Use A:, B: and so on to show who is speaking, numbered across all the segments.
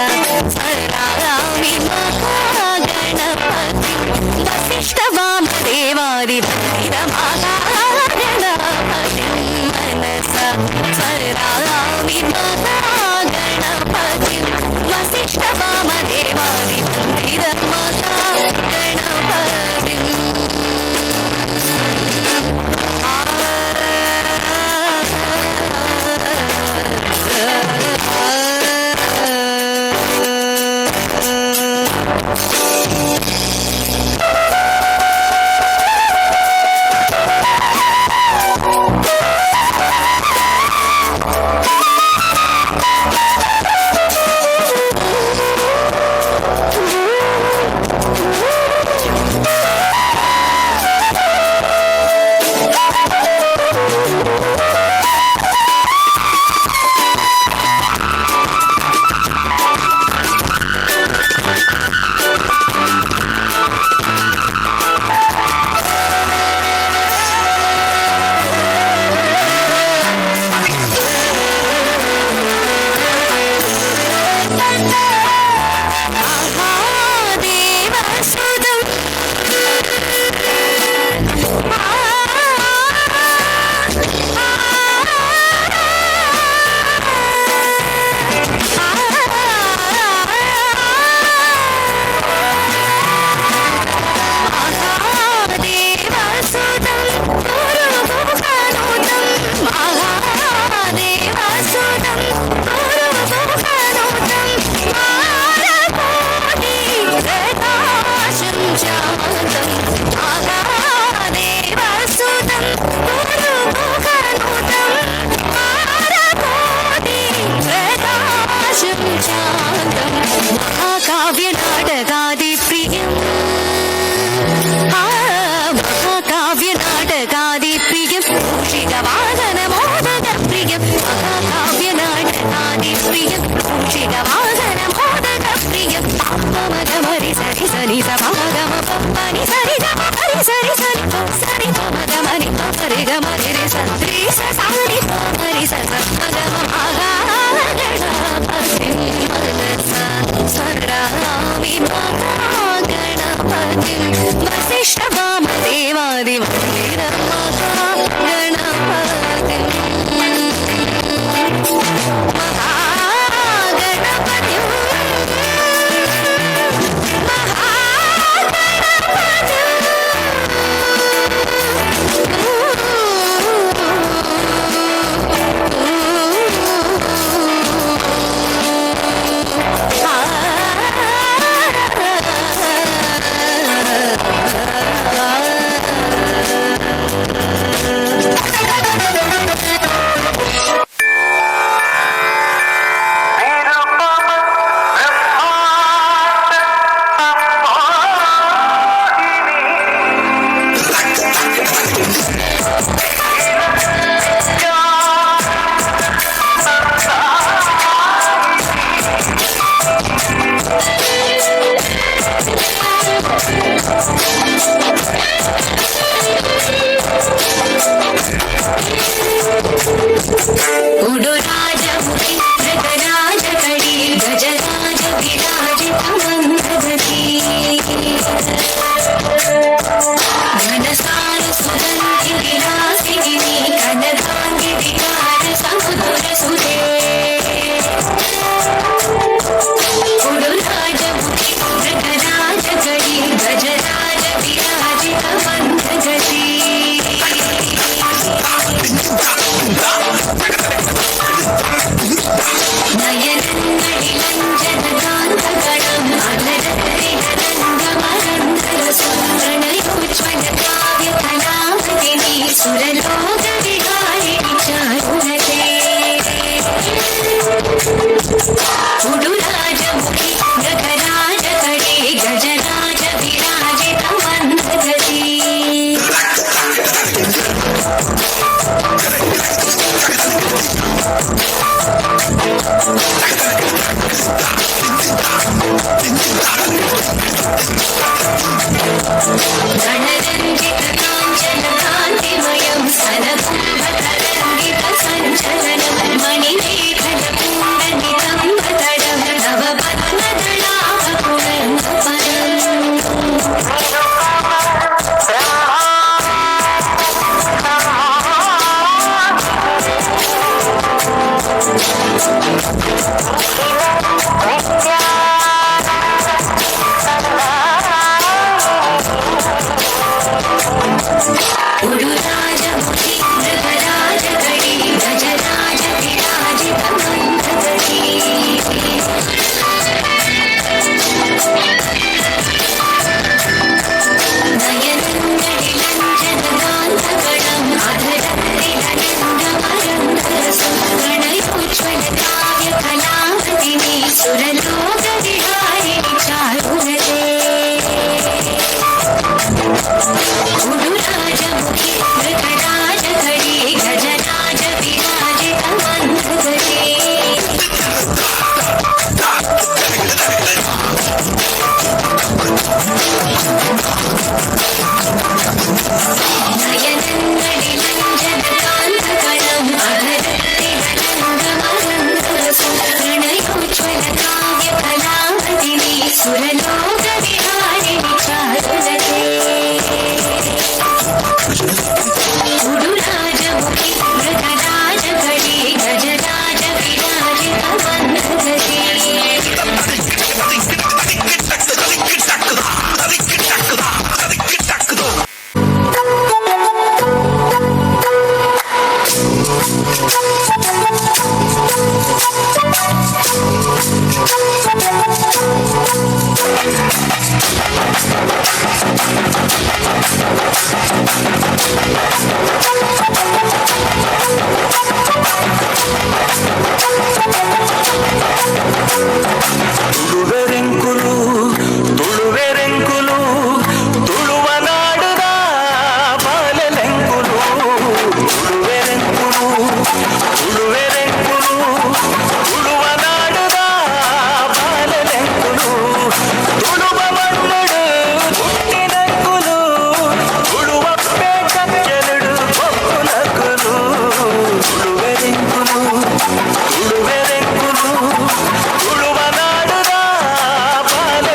A: स्मरामि महागणपति वसिष्ठवामदेवादिवन्दितमहागणपतिं मनसा स्मरामि महागणपतिं वसिष्ठवामदेवादिवन्दितमहागणपतिम् महाकाव्यनाटकादिप्रियम् महाकाव्यनाटकादिप्रियं मूषिकवाहनमोदकप्रियं महाकाव्यनाटकादिप्रियं मूषिकवाहनमोदकप्रियं ममगमरि सरि सनि समगम पप्पनि सरि गमरि सरि सनि सरि ममगमरि पपरि गमरि रे सरि सरि पपरि समगम महागणपतिं मनसा स्मरामि महागणपतिं वसिष्ठवामदेवादिवन्दितमहागणपतिं मणिमेखलपूरणितं वतडं नवपद ಜ್ವಲ ಕಾವ್ಯ ಕಲಾವತಿನಿ ಸುರಲೋಕ ವಿಹಾರಿಣಿ ಚಾರುಲತೆ ಉಡುರಾಜಮುಖಿ ಮೃಗರಾಜ ಕಡಿ ಗಜರಾಜ ವಿರಾಜಿತ ವಂದಗತಿ
B: ತುಳುವೆರೆಂಕುಲು ತುಳುವೆರೆಂಕುಲು ತುಳುವ ನಾಡುದ ಬಾಲೆಲೆಂಕುಲು ತುಳುವೆರೆಂಕುಲು ತುಳುವೆರೆಂಕುಲು ತುಳುವ ನಾಡುದ ಬಾಲೆಲೆಂಕುಲು ತುಳುವ ಮಣ್ಣುಡು ಹುಟ್ಟಿನಂಕುಲು ತುಳುವ ಬೇಕಚ್ಚಲುಡು ಕೊಕ್ಕುನಕುಲು ತುಳುವೆರೆಂಕುಲು ತುಳುವೆರೆಂಕುಲು ತುಳುವ ನಾಡುದ ಬಾಲೆ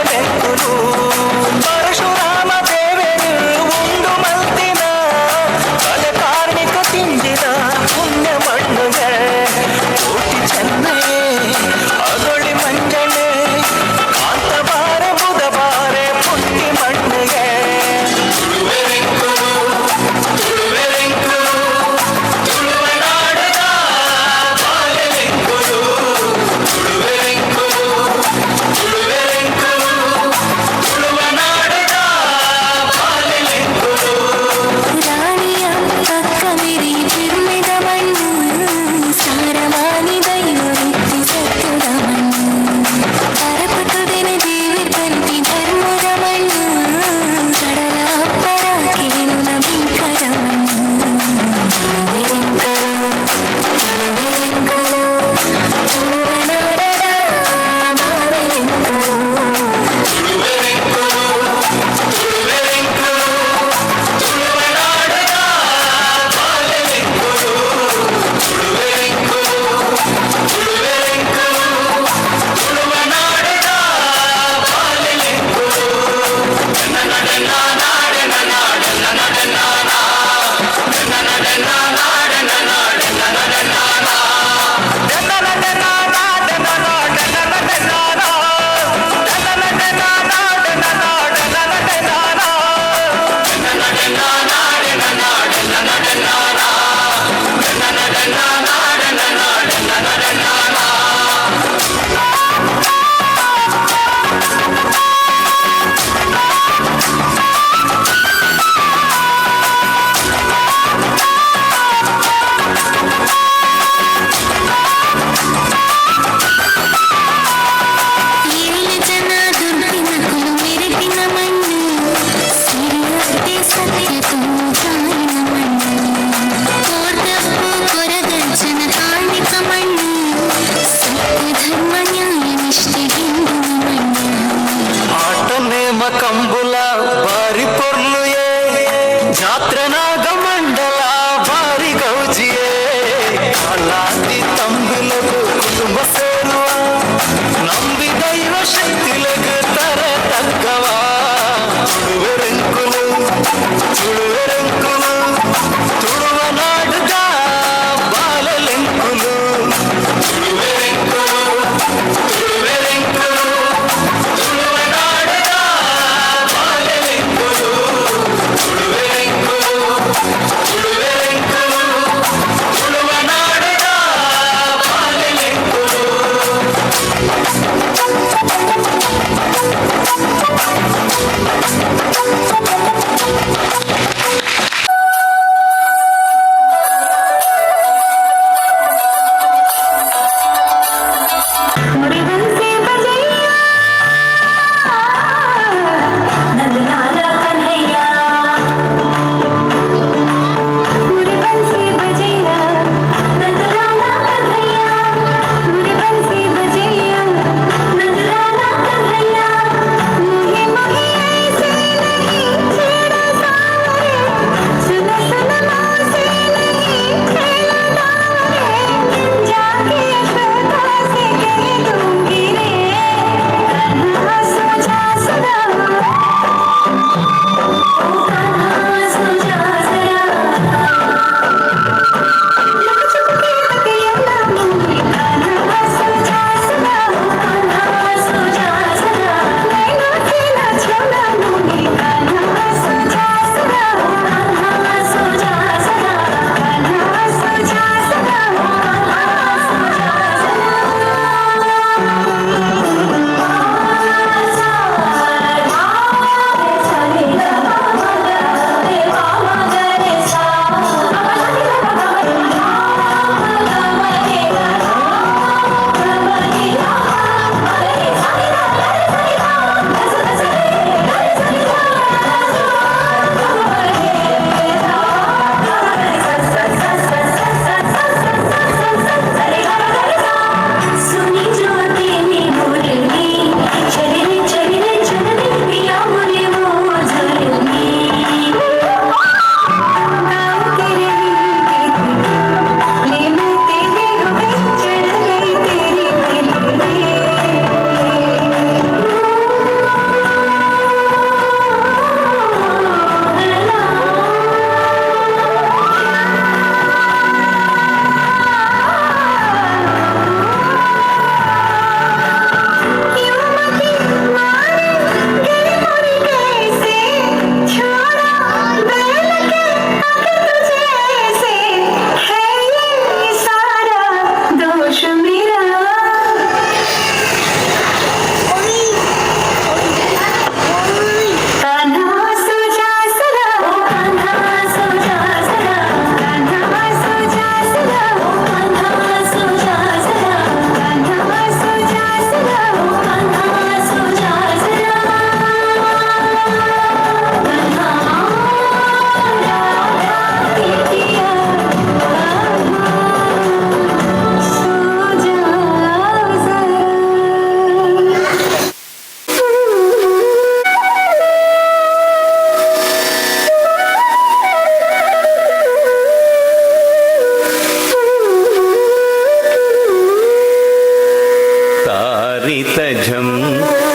B: ತಜಂ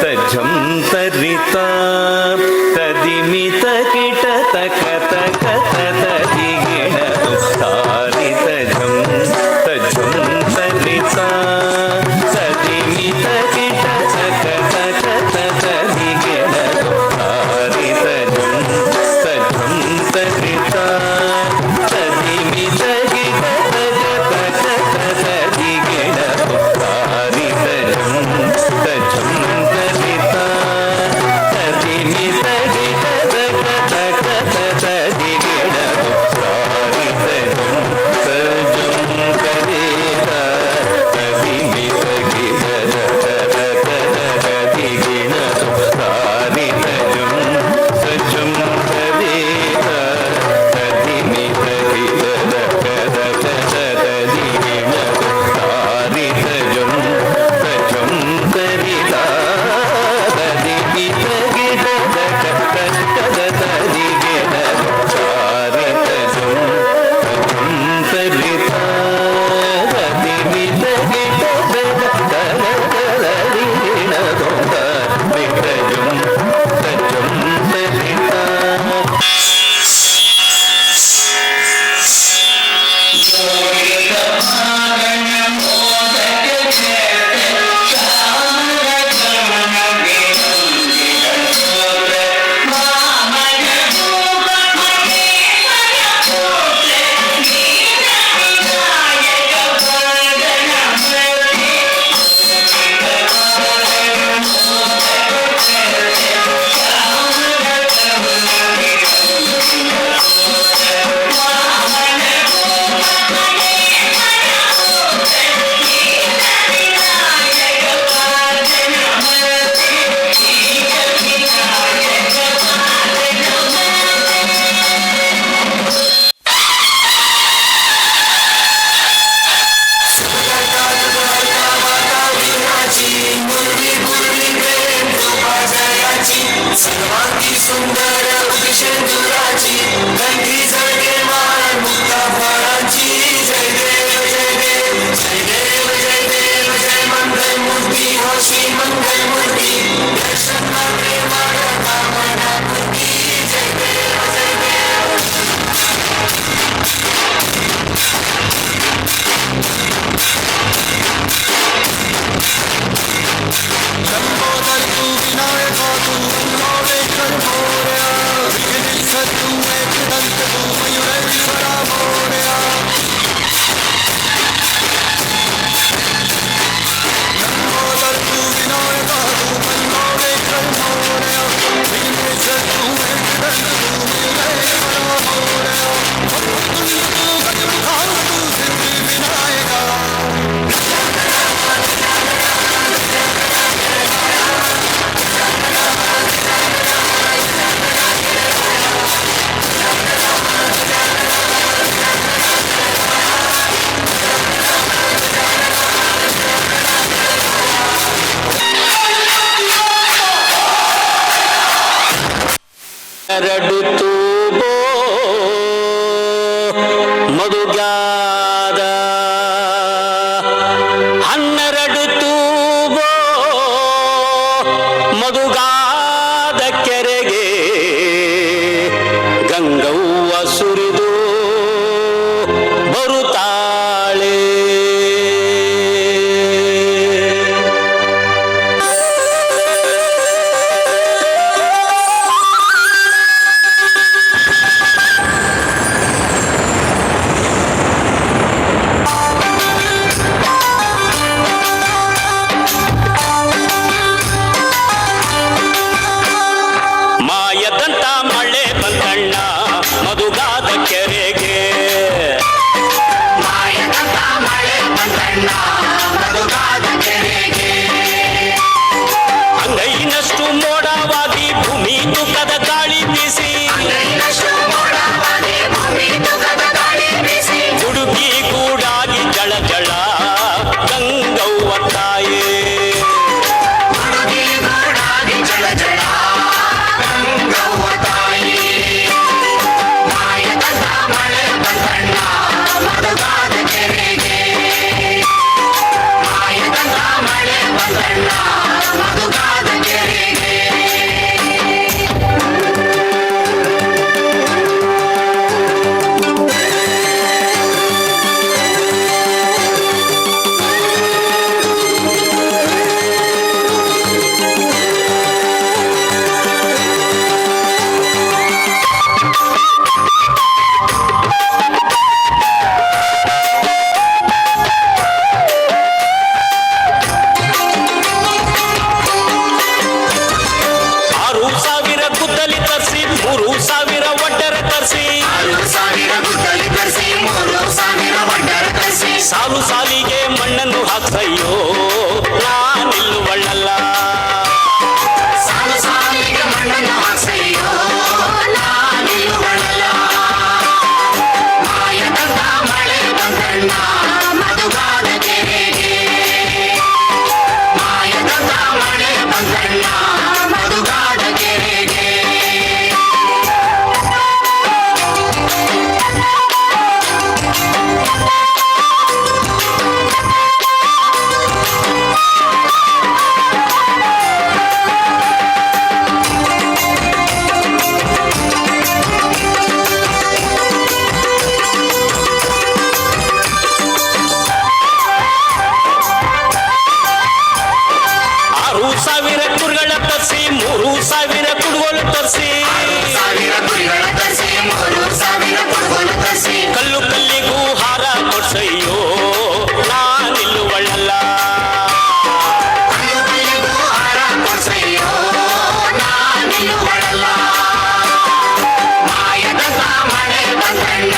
B: ತಜಂ ತರಿತ ತದಿಮಿತ ಕಿಟ ತಕ ತಕ ತದಿಗಿಣ ತಾರಿ ತಜಂ ತಜಂ ತರಿತ ತದಿಮಿತ ಕಿಟ ತಕ ತಕ ತದಿಗಿಣ ತಾರಿ ತಜಂ ತಜಂ ತರಿತ ತದಿಮಿತ ಕಿಟ ತಕ ತಕ ತದಿಗಿಣ ತಾರಿ ತಜಂ ತಜಂ ತರಿತ ತದಿಮಿತ ಕಿಟ ತಕ ತಕ ತದಿಗಿಣ ತಾರಿ ತಜಂ ತಜಂ ತರಿತ ತದಿಮಿತ ಕಿಟ ತಕ ತಕ ತದಿಗಿಣ ತಾರಿ ತಜಂ ತಜಂ ತರಿತ ತದಿಮಿತ ಕಿಟ ತಕ ತಕ ತದಿಗಿಣ ತಾರಿ ತಜಂ ತಜಂ ತರಿತ ತದಿಮಿತ ಕಿಟ ತಕ ತಕ ತದಿಗಿಣ ತಾರಿ ತಜಂ ತಜಂ ತರಿತ ತದಿಮಿತ ಕಿಟ ತಕ ತಕ ತದಿಗಿಣ ತಜಂ ತಜಂ ತರಿತ
C: सर्वांगी सुंदर शेंदुराची गंधी झळके माळ मुक्ता फळांची जय देव जय देव जय देव जय देव जय मंगल मूर्ती हो श्री मंगल मूर्ती दर्शन मागे माझ्या कामना पूर्ती जय देव जय देव लंबोदर तू विनायक तू लोलेश्वर मोरया विघ्नेश्वर तू एकदंत तू मयूरेश्वरा मोरया लंबोदर तू विनायक तू लोलेश्वर मोरया विघ्नेश्वर तू एकदंत तू मयूरेश्वरा मोरया तू गजमुखान तू सिद्धि विनायका
B: ಎರಡು ತೂಬೋ ಮಧುಗಾದ 12 ತೂಬೋ ಮಧುಗಾದ ಕೆರೆಗೆ ಗಂಗವ್ವ ಸುರಿದು ಬರುತ್ತಾಳೆ ಸಾಲು ಸಾಲಿಗೆ ಮಣ್ಣನ್ನು ಹಾಕ್ಸಯ್ಯೋ ನಾನಿಲ್ಲುವಳ್ಳಲ್ಲ.
C: ಸಾಲು ಸಾಲಿಗೆ ಮಣ್ಣನ್ನು ಹಾಕ್ಸಯ್ಯೋ ನಾನಿಲ್ಲುವಳ್ಳಲ್ಲ. ಮಾಯದಂತ ಮಳೆ ಬಂದಣ್ಣ ಮಧುಗಾದ ಕೆರೆಗೆ. ಮಾಯದಂತ ಮಳೆ ಬಂದಣ್ಣ ಮಧುಗಾದ ಕೆರೆಗೆ.
B: ಕಲ್ಲು ಕಲ್ಲಿಗೂ ಹಾರ ಕೊಡ್ಸಯ್ಯೋ ನಾನಿಲ್ಲುವಳ್ಳಲ್ಲ.
C: ಮಾಯದಂತ ಮಳೆ ಬಂದಣ್ಣ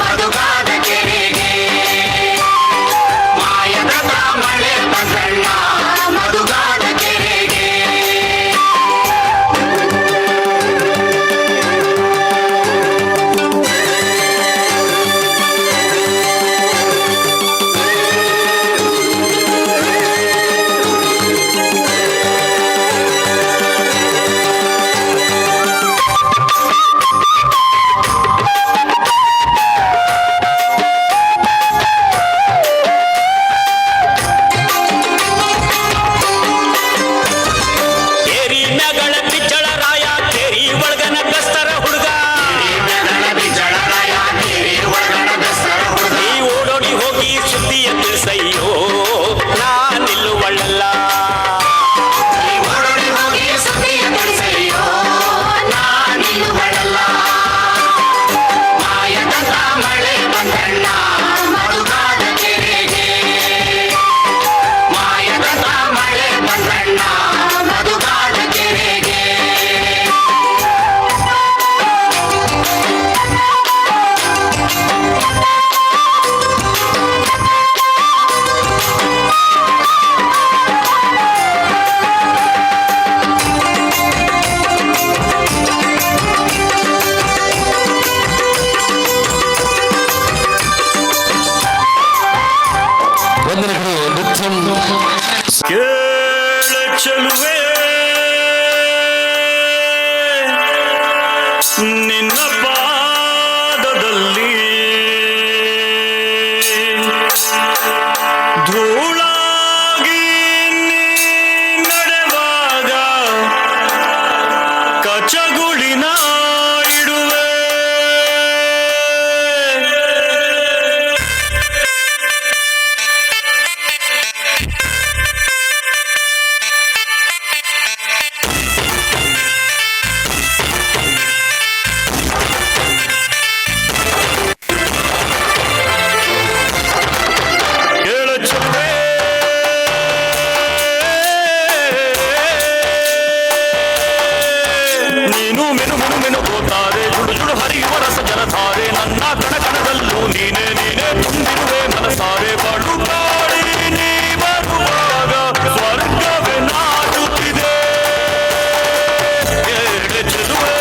C: ಮಧುಗಾದ ಕೆರೆಗೆ. ಮಾಯದಂತ ಮಳೆ ಬಂದಣ್ಣ ಮಧುಗಾದ ಕೆರೆಗೆ.
B: ಕೇಳ ಚೆಲುವೆ ನಿನ್ನ ಪಾದದಲ್ಲಿ ಧೂಳಾಗಿ ನೀ ನಡೆವಾಗ ಕಚಗುಳಿನ ಇಡುವೆ. ನೀನು ಮೆನು ಮೆನು ಮೆನು ಹೋತಾರೆ ಜುಡು ಜುಡು ಹರಿಯುವ ರಸ ಜಲಧಾರೆ. ನನ್ನ ಕಣಕಣದಲ್ಲೂ ನೀನೆ ನೀನೆ ತುಂಬಿರುವೆ ಮನಸಾರೆ. ಬಾಳು ಕಾಡಿ ನೀ ಬರುವಾಗ ಸ್ವರ್ಗವೇ ನಾಟುತ್ತಿದೆ. ಏಳೆ ಚೆಲುವೆ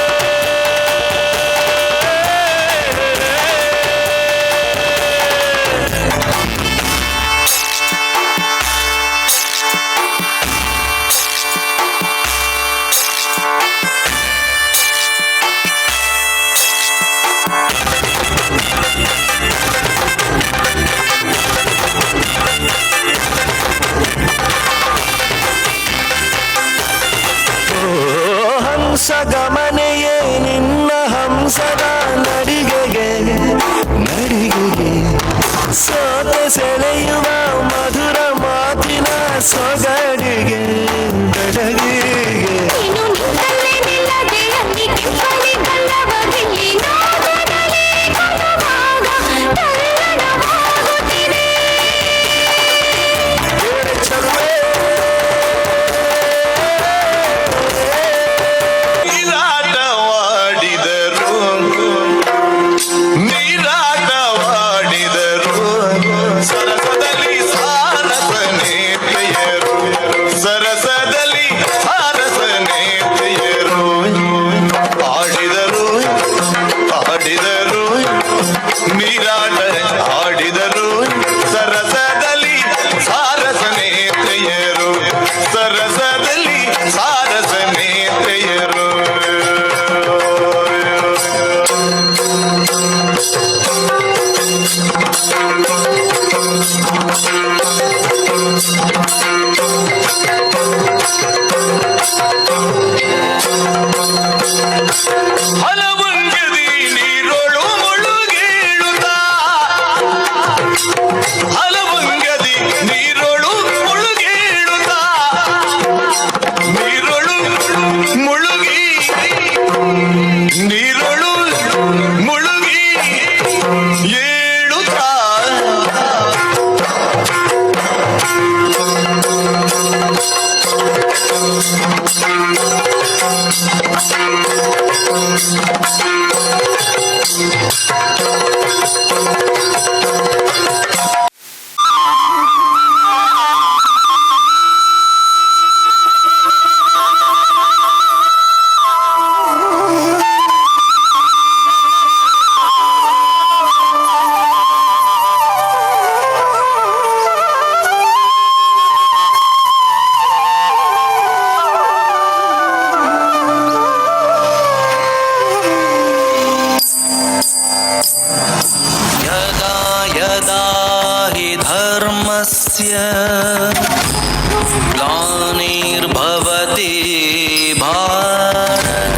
D: ಗಮನೆಯೇ ನಿನ್ನ ಹಂಸದ ನಡಿಗೆಗೆ ನಡಿಗೆಗೆ ಸೋತೆ ಸೆಳೆಯುವ ಮಧುರ ಮಾತಿನ ಸೊಗಡಿಗೆ ಬೆಡಗಿಗೆ.
A: ನೀನು ನಿಂತಲ್ಲೇ ನಿಲ್ಲದೆ ಅಲ್ಲಿ ಕೆಂಪನೆ ಕಲ್ಲವಗಿಲ್ಲಿ ನಾಗದಲ್ಲಿ ಕಲುವಾಗ ತಲ್ಲಣವಾಗುತ್ತಿದೆ.
C: ನೀರಾಟವಾಡಿದರು ಸಾರಸನೇತೆಯರು ಹಲವಂಗದಿ ನೀರೊಳು ಮುಳುಗೇಳುತ್ತಾ ಹಲವಂಗದಿ ನೀರೊಳು ಮುಳುಗೇಳುತ್ತಾ ನೀರೊಳು ಮುಳುಗಿ ನೀರೊಳು ಮುಳುಗಿ ಏಳುತ್ತಾ ग्लानिर्भवति भारत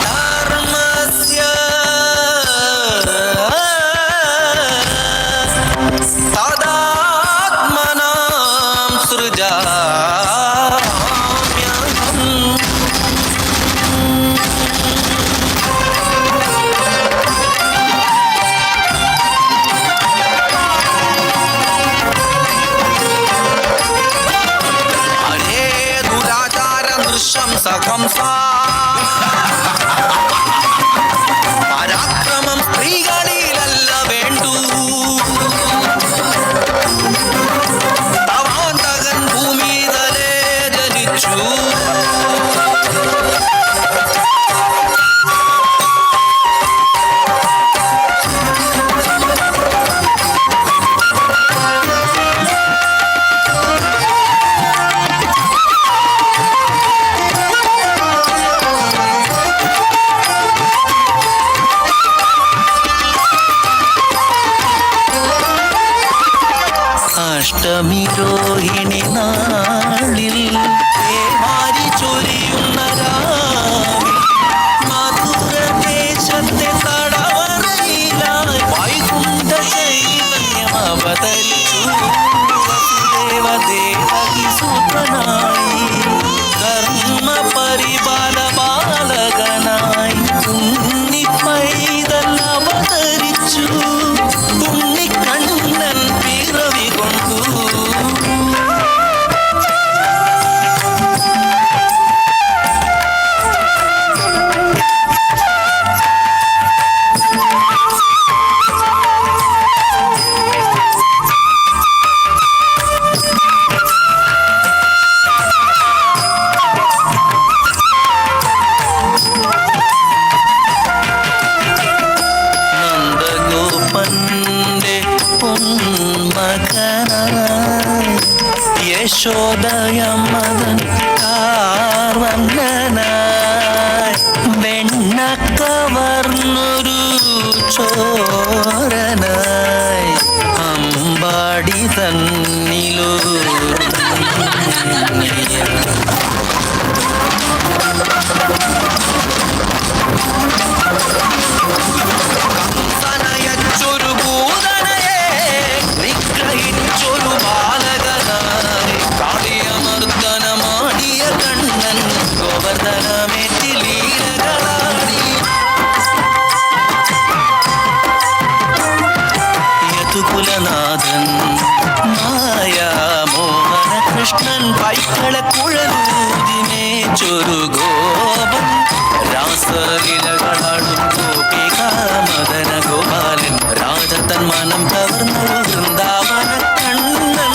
C: अभ्युत्थानमधर्मस्य तदात्मनां सृजाम्यहम् പരാക്രമം സ്ത്രീകളിലല്ല വേണ്ടു തവാന്തകൻ ഭൂമിതലേ ജനിച്ചു അഷ്ടമി രോഹിണി നാളിൽ മാരി ചൊരിയുന്ന രാവിൽ മധുരദേശത്തെ തടവറയിലായി വൈകുണ്ഠ ചൈതന്യം അവതരിച്ചു വസുദേവദേവകി സുതനായി ധർമ്മ പരിപാല ബാലകനായി ഉണ്ണിപ്പൈതൽ അവതരിച്ചു ഉണ്ണിക്കണ്ണൻ പിറവി കൊണ്ടു യശോദയമദൻ കാർവണ്ണനായി വെണ്ണക്കവർന്നൊരു ചോരനായി അമ്പാടി തന്നിലൂ കംസനയച്ചൊരു ഭൂതനയെ നിഗ്രഹിച്ചൊരു ബാലകനായി കാളിയമർദ്ദനമാടിയ കണ്ണൻ ഗോവർദ്ധനമേറ്റി ലീലകളാടി യദുകുലനാഥൻ മായാമോഹന കൃഷ്ണൻ പൈക്കളെ കുഴലൂതിനെ ചൊരു ഗോപൻ രാസലീലകളാടും ഗോപികാമദന ഗോപാലൻ രാധതൻ മനം കവർന്നു വൃന്ദാവന കണ്ണൻ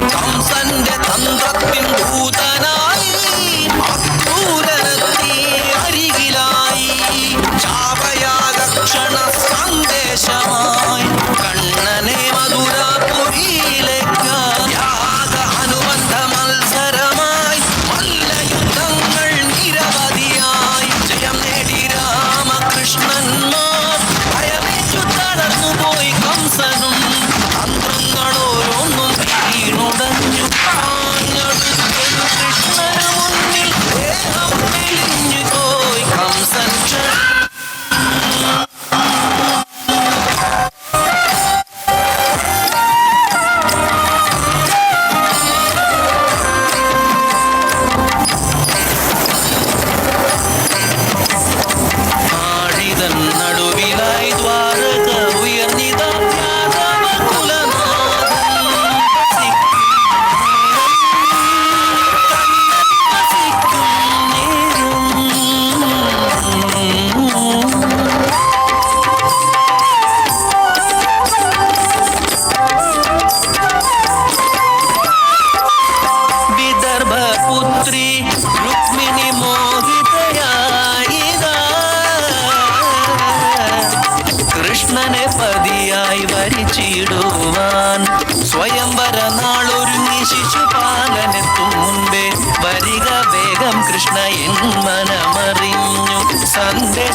C: കംസന്റെ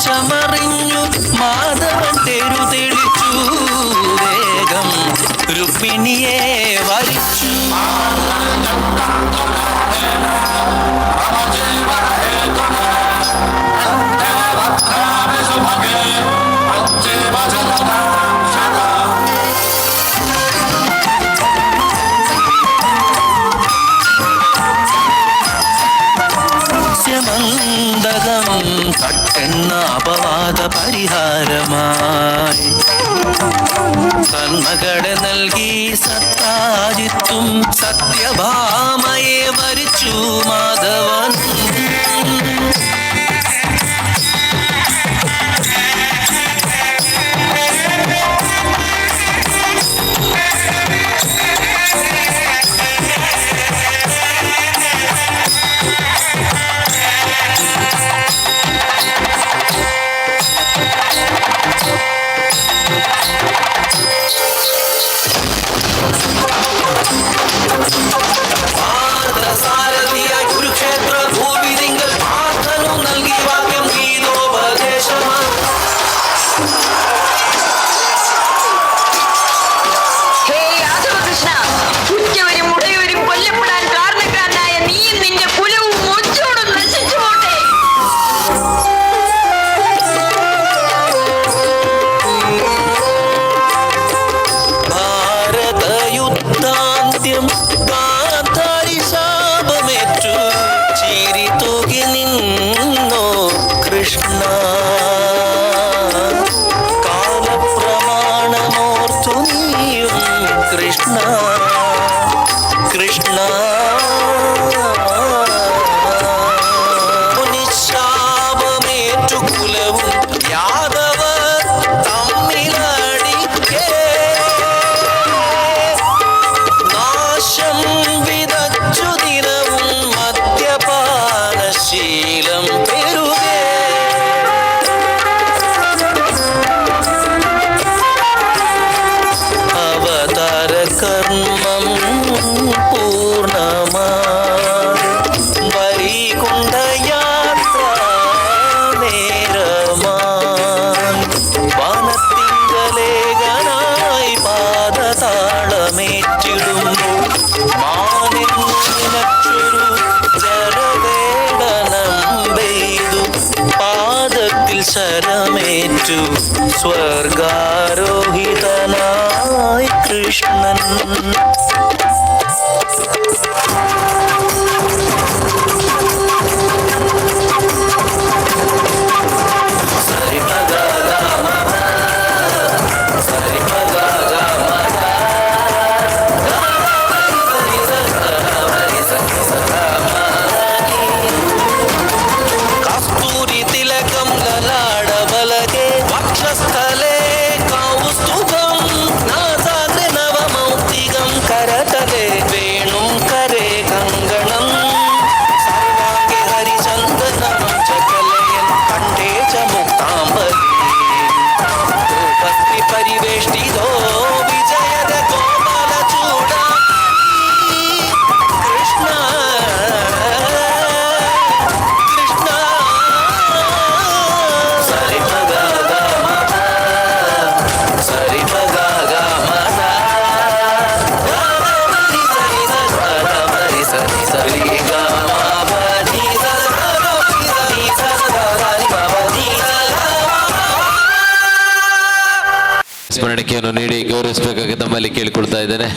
D: ദോഷമറിഞ്ഞു മാധവൻ തെരു തെളിച്ചു വേഗം രുക്മിണിയെ വരിച്ചു. മന്ദകം തട്ടെന്ന അപവാദ പരിഹാരമായി നന്മകളെ നൽകി സത്താജിത്തും സത്യഭാമയെ വരിച്ചു മാധവൻ. സാരഥിയ കുരുക്ഷേത്ര ഭൂവിരിങ്കൽ പാർത്ഥനു നൽകി വാക്യം ഗീതോപദേശമാണ്.
E: ഹേ യാദവകൃഷ്ണ, ഉറ്റവരും ഉടയവരും കൊല്ലപ്പെടാൻ കാരണക്കാരനായ നീയും നിന്റെ കുലവും ഒച്ചോടും നശിച്ചു പോട്ടെ.
D: ഭാരതയുദ്ധാന്ത്യം ഗാന്ധാരി ശാപമേറ്റു ചിരി തൂകി നിന്നോ കൃഷ്ണ. കാലപ്രമാണമോർത്തു നീയും കൃഷ്ണ കൃഷ്ണ. നിശാപമേറ്റു കുലവും യാദവർ തമ്മിലടിക്കേ നാശം വിതച്ചു ദിനവും മദ്യപാനശീലം പെരുകേ. അവതാര കർമ്മം പൂർണ്ണമായി വൈകുണ്ഠയാത്ര നേരമായി വനത്തിങ്കലേഖനായി പാദതാളമേറ്റിടുമ്പോൾ മാനിന്നൊരു ജലവേടനം പെയ്തു പാദത്തിൽ ശരമേറ്റു സ്വർഗാരോഹിതനായി കൃഷ്ണൻ. കസ്തൂരി തിലകം ലലാടബലകേ വക്ഷസ്ഥലേ കൗസ്തുഭം നാസാഗ്രെ നവമൗക്തികം കരതലേ വേണും കരേ കങ്കണം സർവാംഗേ ഹരിചന്ദനം ചകലയൻ കണ്ഠേ ച മുക്താംബരീ ഭക്തി പരിവേഷ്ടിതോ വിജയദ കോമല ചൂടാമണി കൃഷ്ണ കൃഷ്ണ. സരി പദ ഗ మ ప సరి పద గ మ ప గ మ ని సరి స గ మ ని సరి సరి గ మ ప ని స గ మ ని స గ మ ని ప ని స
F: ಸ್ಮರಣೆಯನ್ನು ನೀಡಿ ಗೌರವಿಸಬೇಕಾಗಿ ತಮ್ಮಲ್ಲಿ ಕೇಳಿಕೊಳ್ತಾ ಇದ್ದೇನೆ.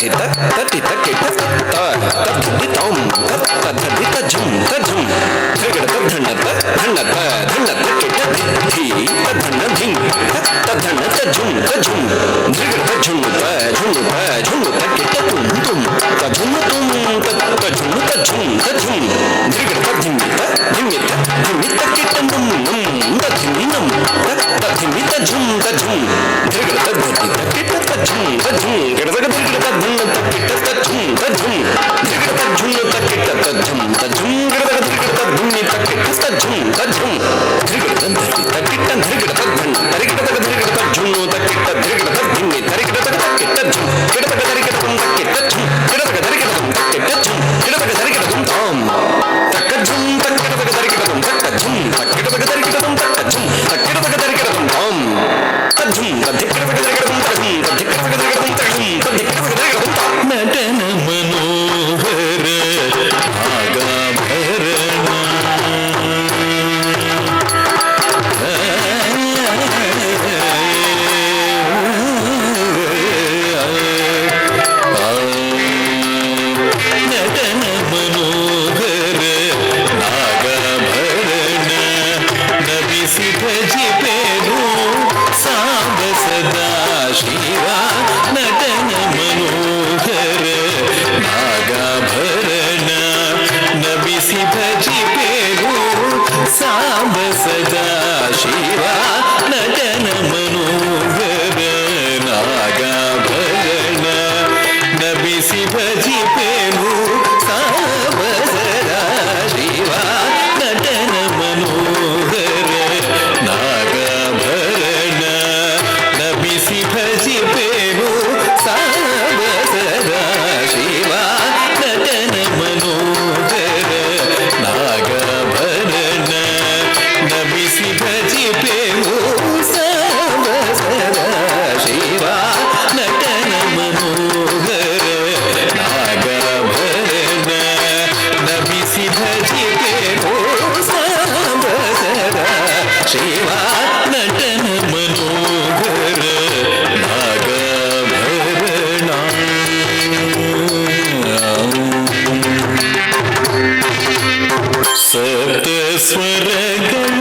C: ತಟಿತ ತಟಿತ ಕೆಟ ತ ತದ್ದಿ ತಂ ತದ್ದಿ ತಜುಂ ತಜುಂ ತ್ರಿಗಡ ಧಣ್ಣತ ಧಣ್ಣತ ಧಣ್ಣತ ಕೆಟ ಧಿ ತಧಣ್ಣ ಧಿಂ ತಧಣ್ಣ ತಜುಂ ತಜುಂ ತ್ರಿಗಡ ಝುಣ್ಣುತ ಝುಣ್ಣುತ ಝುಣ್ಣುತ ಕೆಟ ತುಂ ತುಂ ತಜುಂ ತುಂ ತಜುಂ ತಜುಂ ತಜುಂ ತ್ರಿಗಡ ಧಿಮ್ಮಿತ ಧಿಮ್ಮಿತ ಧಿಮ್ಮಿತ ಕೆಟ ನಂ ನಂ ತಧಿಂ ನಂ ತಧಿಂ ತಜುಂ ತಜುಂ ತ್ರಿಗಡ ತದ್ದಿ ಕೆಟ ತಜುಂ ತಜುಂ ಕೆಡದಗ ತ್ರಿಗಡ ಧಣ್ಣ ಕೆಟ ತಜುಂ ತಜುಂ ತ್ರಿಗಡ ತಜುಂ ಕೆಟ ತಜುಂ ತಜುಂ ಕೆಡದಗ ತ್ರಿಗಡ ಧುಮ್ಮಿ ಕೆಟ ತಜುಂ ತಜುಂ ತ್ರಿಗಡ ಧರಿ ಕೆಟ ತ್ರಿಗಡ ತಧಣ್ಣ ತರಿಗಡ ತ್ರಿಗಡ ತಜುಂ ಕೆಟ ತ್ರಿಗಡ ಧಿಮ್ಮಿ ತರಿಗಡ ಕೆಟ ತಜುಂ ಕೆಡದಗ ತರಿಗಡ ಕೆಟ ತಜುಂ ಕೆಡದಗ ತರಿಗಡ ಕೆಟ ತಜುಂ ಕೆಡದಗ ತರಿಗಡ ತಾಂ ತಕಜುಂ ತಕಡದಗ ತರಿಗಡ ತಕಜುಂ ತಕಡದಗ ತರಿಗಡ ತಕಜುಂ ತಕಡದಗ ತರಿಗಡ ತಾಂ ತಜುಂ ತದಿಕ್ಕಡದಗ ತರಿಗಡ ತಕಜುಂ ತದಿಕ್ಕಡದಗ ತರಿಗಡ ತಕಜುಂ ತದಿಕ್ಕಡದಗ ತರಿಗಡ ತಾಂ
B: ನಟನ ಮನೋಹರ ಆಗಾಭರಣ ನಟನ ಮನೋಹರ ನಾಗಾಭರಣ ನಬಿಸಿ ಭಜಿಪೆನು ಸಾಂಬ ಸದಾ ಶಿವ ನಟನ ಮನೋಹರ ನಾಗಾಭರಣ ನಬಿಸಿ ಭಜಿಪೆನು ಸಾಂಬ ಸದಾ ಶಿವ ನಟನ ಮನೋಹರ ನಾಗಾಭರಣ ನಬಿಸಿ ಭಜಿಪೆನು ಸಾಂಬ ಸದಾ ಶಿವ ನಟನ ಮನೋಹರ ನಾಗಾಭರಣ ನಬಿಸಿ ಭಜಿಪೆನು ಸಾಂಬ ಸದಾ ಶಿವ ನಟನ ಮನೋಹರ ನಾಗಾಭರಣ ನಬಿಸಿ ಭಜಿಪೆನು ಸಾಂಬ ಸದಾ ಶಿವ ನಟನ ಮನೋಹರ ನಾಗಾಭರಣ ನಬಿಸಿ ಭಜಿಪೆನು ಸಾಂಬ ಸದಾ ಶಿವ ನಟನ ಮನೋಹರ ನಾಗಾಭರಣ ಸಪ್ತ ಸ್ವರಗಳ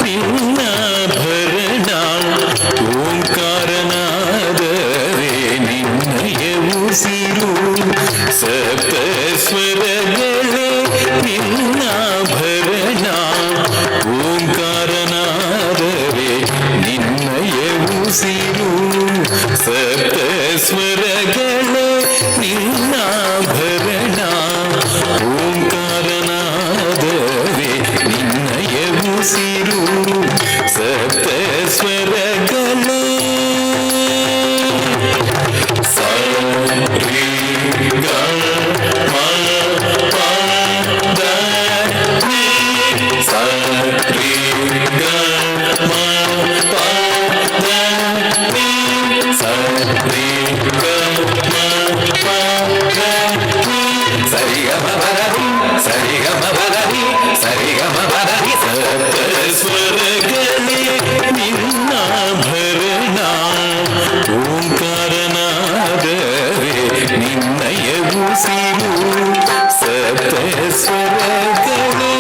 B: ನಿನ್ನಾಭರಣ ಓಂಕಾರನಾದರೆ ನಿನ್ನಯ ಉಸಿರು ಸಪ್ತ ಸ್ವರಗಳ ನಿನ್ನಾಭರಣ ಓಂಕಾರನಾದರೆ ನಿನ್ನಯ ಉಸಿರು ಸಪ್ತ ಸ್ವರಗಳ ನಿನ್ನಾಭರಣ ಓಂಕಾರನಾದರೆ ನಿನ್ನಯ ಉಸಿರು ಸಪ್ತ ಸ್ವರಗಳ ಸ ರಿ ಗ ಮ ಪ ದ ನಿ ಸ ರಿ ಗ ಮ ಪ ದ ನಿ ಸ ರಿ ಗ ಮ ಪ ದ ನಿ ಸರಿ ಗ ಮ ಪದ ನಿ ಸರಿ ಗ ಮ ಪದ ನಿ ಸರಿ ಗ ಮ ಪದ ನಿ ಸಪ್ತ ಸ್ವರಗಳೇ ನಿನ್ನಾಭರಣ ಓಂಕಾರನಾದರೆ ನಿನ್ನಯ ಉಸಿರು ಸಪ್ತ ಸ್ವರಗಳೇ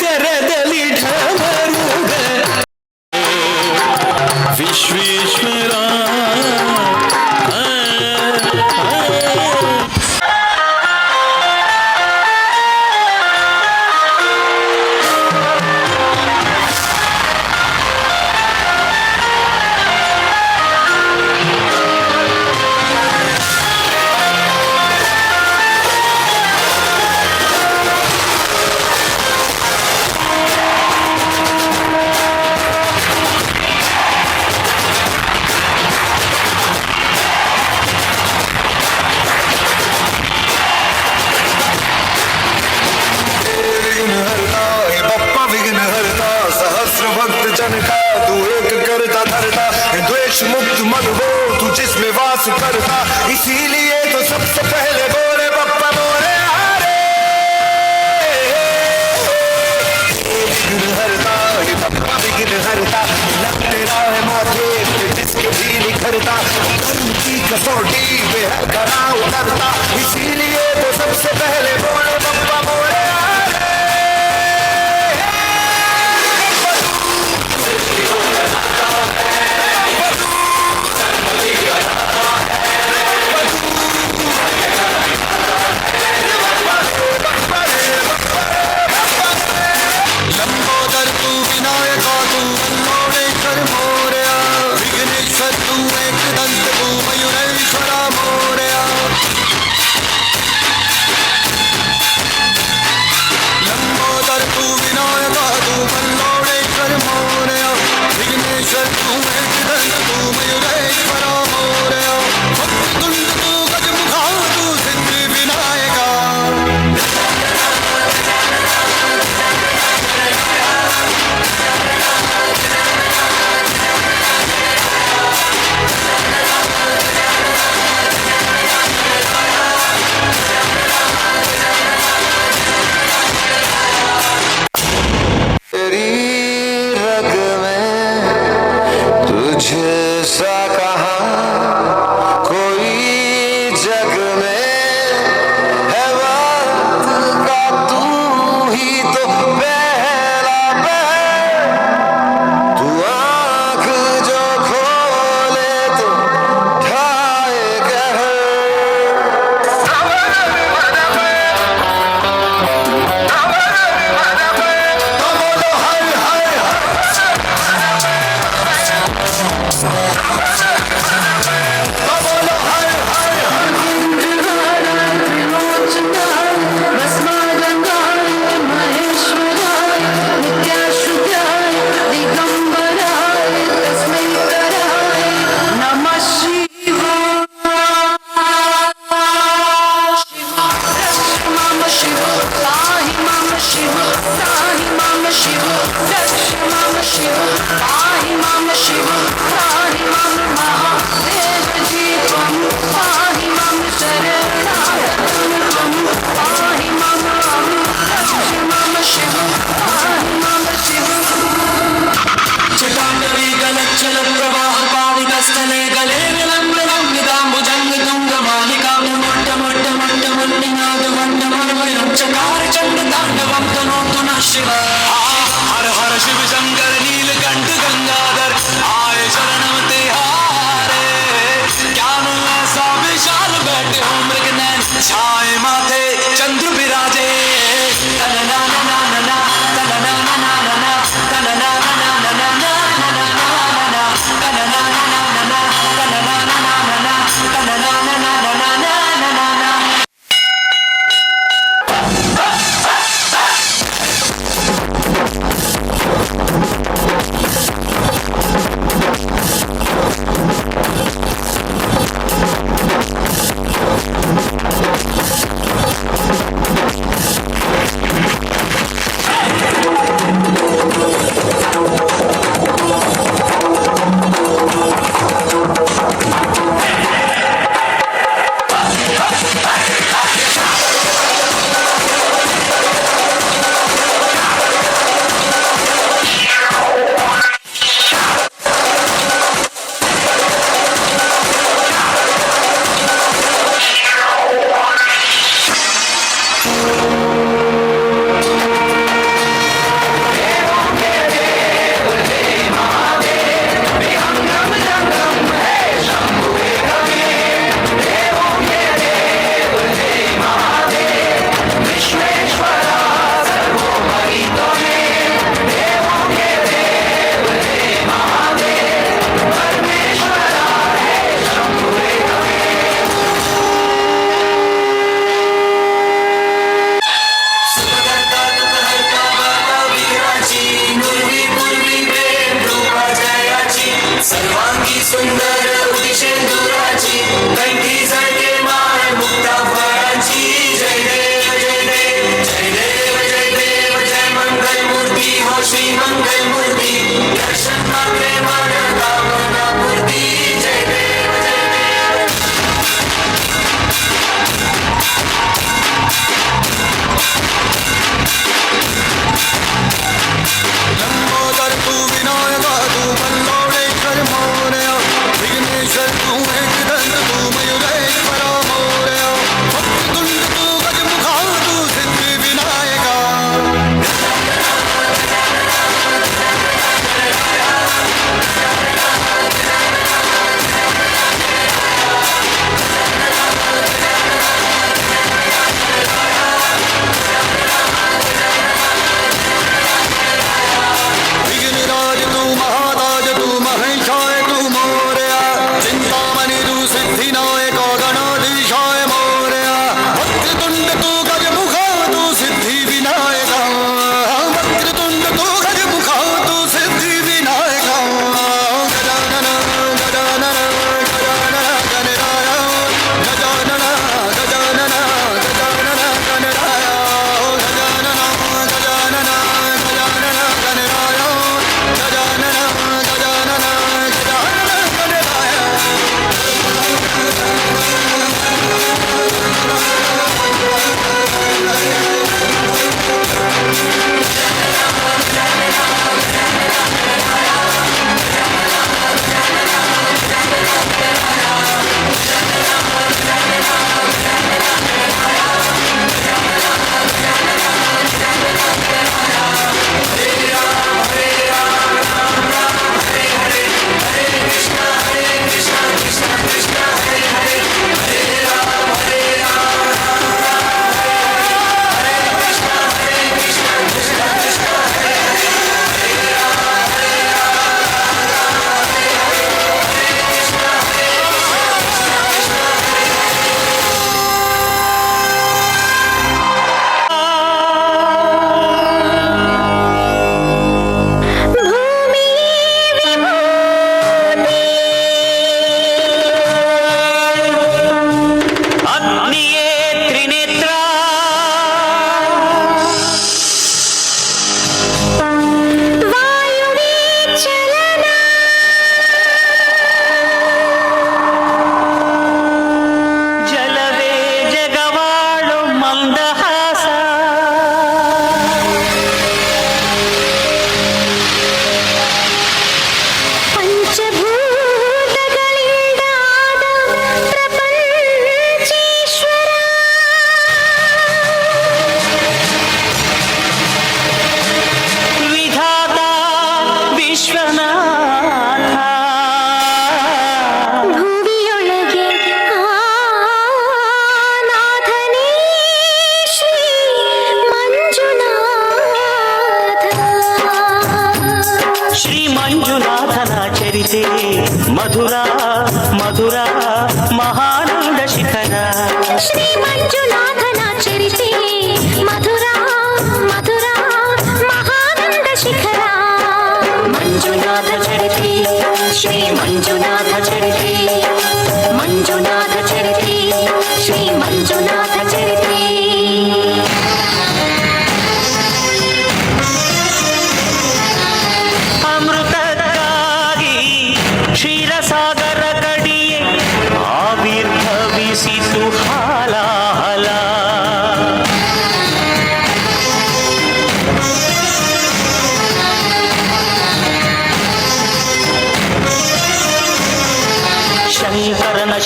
B: ಕರದಲ್ಲಿ ಢಮರುಗ ವಿಶ್ವೇಶ್ವರ
C: भक्त जन का तू एक करता धरता विष मुक्त मधु हो तू जिसमें वास करता, इसीलिए तो सबसे पहले बोले बप्पा मोरे हारे। विघ्न हरता हे बप्पा विघ्न हरता, लग तेरा है माथे पे जिसके भी निखरता, धर्म की कसौटी पे है खरा उतरता, इसीलिए तो सबसे पहले बोले बप्पा मोरे हारे। लंबोदर तू विनायका तू मल्लोडेश्वर मोरया, विघ्नेश्वर तू एक दंत तू मयूरेश्वरा मोरया।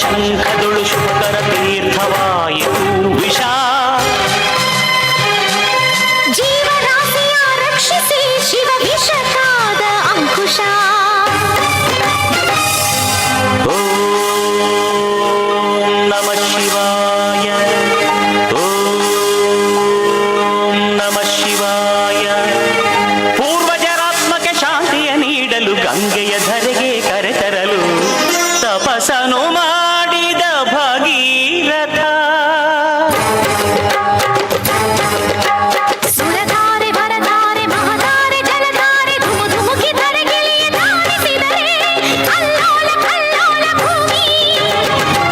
B: ಶಂಖದೊಳು ಶುಭಕರ ತೀರ್ಥವಾಯಿತು ವಿಷ
A: ಜೀವರಾಶಿಯ ರಕ್ಷಿಸಿ ಶಿವ ವಿಷಕಾದ ಅಂಕುಶ
B: ಓಂ ನಮಃ ಶಿವಾಯ ಓಂ ನಮಃ ಶಿವಾಯ ಪೂರ್ವಜರಾತ್ಮಕ್ಕೆ ಶಾಂತಿಯ ನೀಡಲು ಗಂಗೆಯ ಧರೆಗೆ ಕರೆತರಲು ತಪಸನು ಮಾಡಿದ ಭಗೀರಥ
A: ಸುರಧಾರೆ ವರಧಾರೆ ಮಹಧಾರೆ ಜಲಧಾರೆ ಧುಮು ಧುಮುಕಿ ಧರೆಗಿಳಿಯ ಧಾರಿಸಿದರೆ ಅಲ್ಲೋಲ ಕಲ್ಲೋಲ ಭೂಮಿ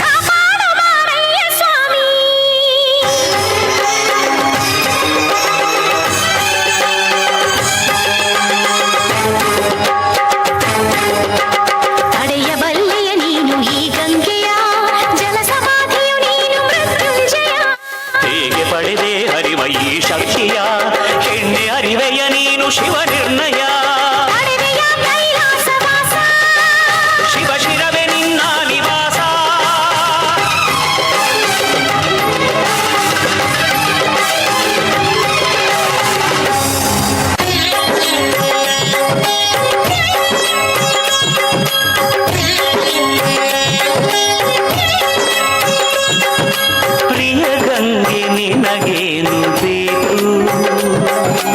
A: ಕಾಪಾಡು ಮಾರಯ್ಯ ಸ್ವಾಮಿ ತಡೆಯಬಲ್ಲೆಯ ನೀನು ಈ ಗಂಗೆಯ ಜಲ ಸಮಾಧಿಯು ನೀನು ಮೃತ್ಯುಂಜಯ
B: ಹೇಗೆ ಪಡೆದೆ ಹರಿವ ಈ ಶಕ್ತಿಯ ಹೆಣ್ಣೆ ಅರಿವೆಯ ನೀನು ಶಿವ ನಿರ್ಣಯ
A: ತಡೆವೆಯ ಕೈಲಾಸವಾಸ
B: ಶಿವ ಶಿರವೇ ನಿನ್ನ ನಿವಾಸ ಪ್ರಿಯ ಗಂಗೆ ನಿನಗೇನು ಬೇಕು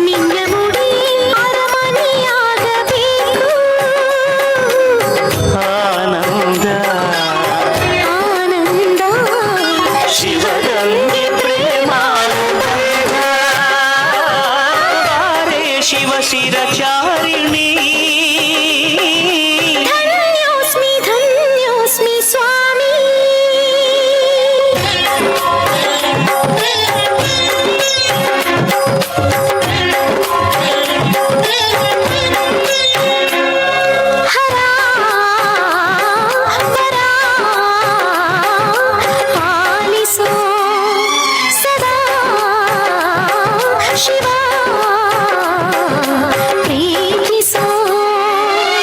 A: ನಿನ್ನ ಮುಡಿ ಅರಮನೆಯಾಗಬೇಕು
B: ಆನಂದ
A: ಆನಂದ
B: ಶಿವಗಂಗೆ ಪ್ರೇಮಾನಂದ ಶಿವ ಶಿರಚಾರಿಣಿ
A: ಧನ್ಯೋಸ್ಮಿ ಸ್ವಾಮಿ ಹರ ವರ ಪಾಲಿಸೋ ಸದಾ ಶಿವ ಪ್ರೀತಿಸೋ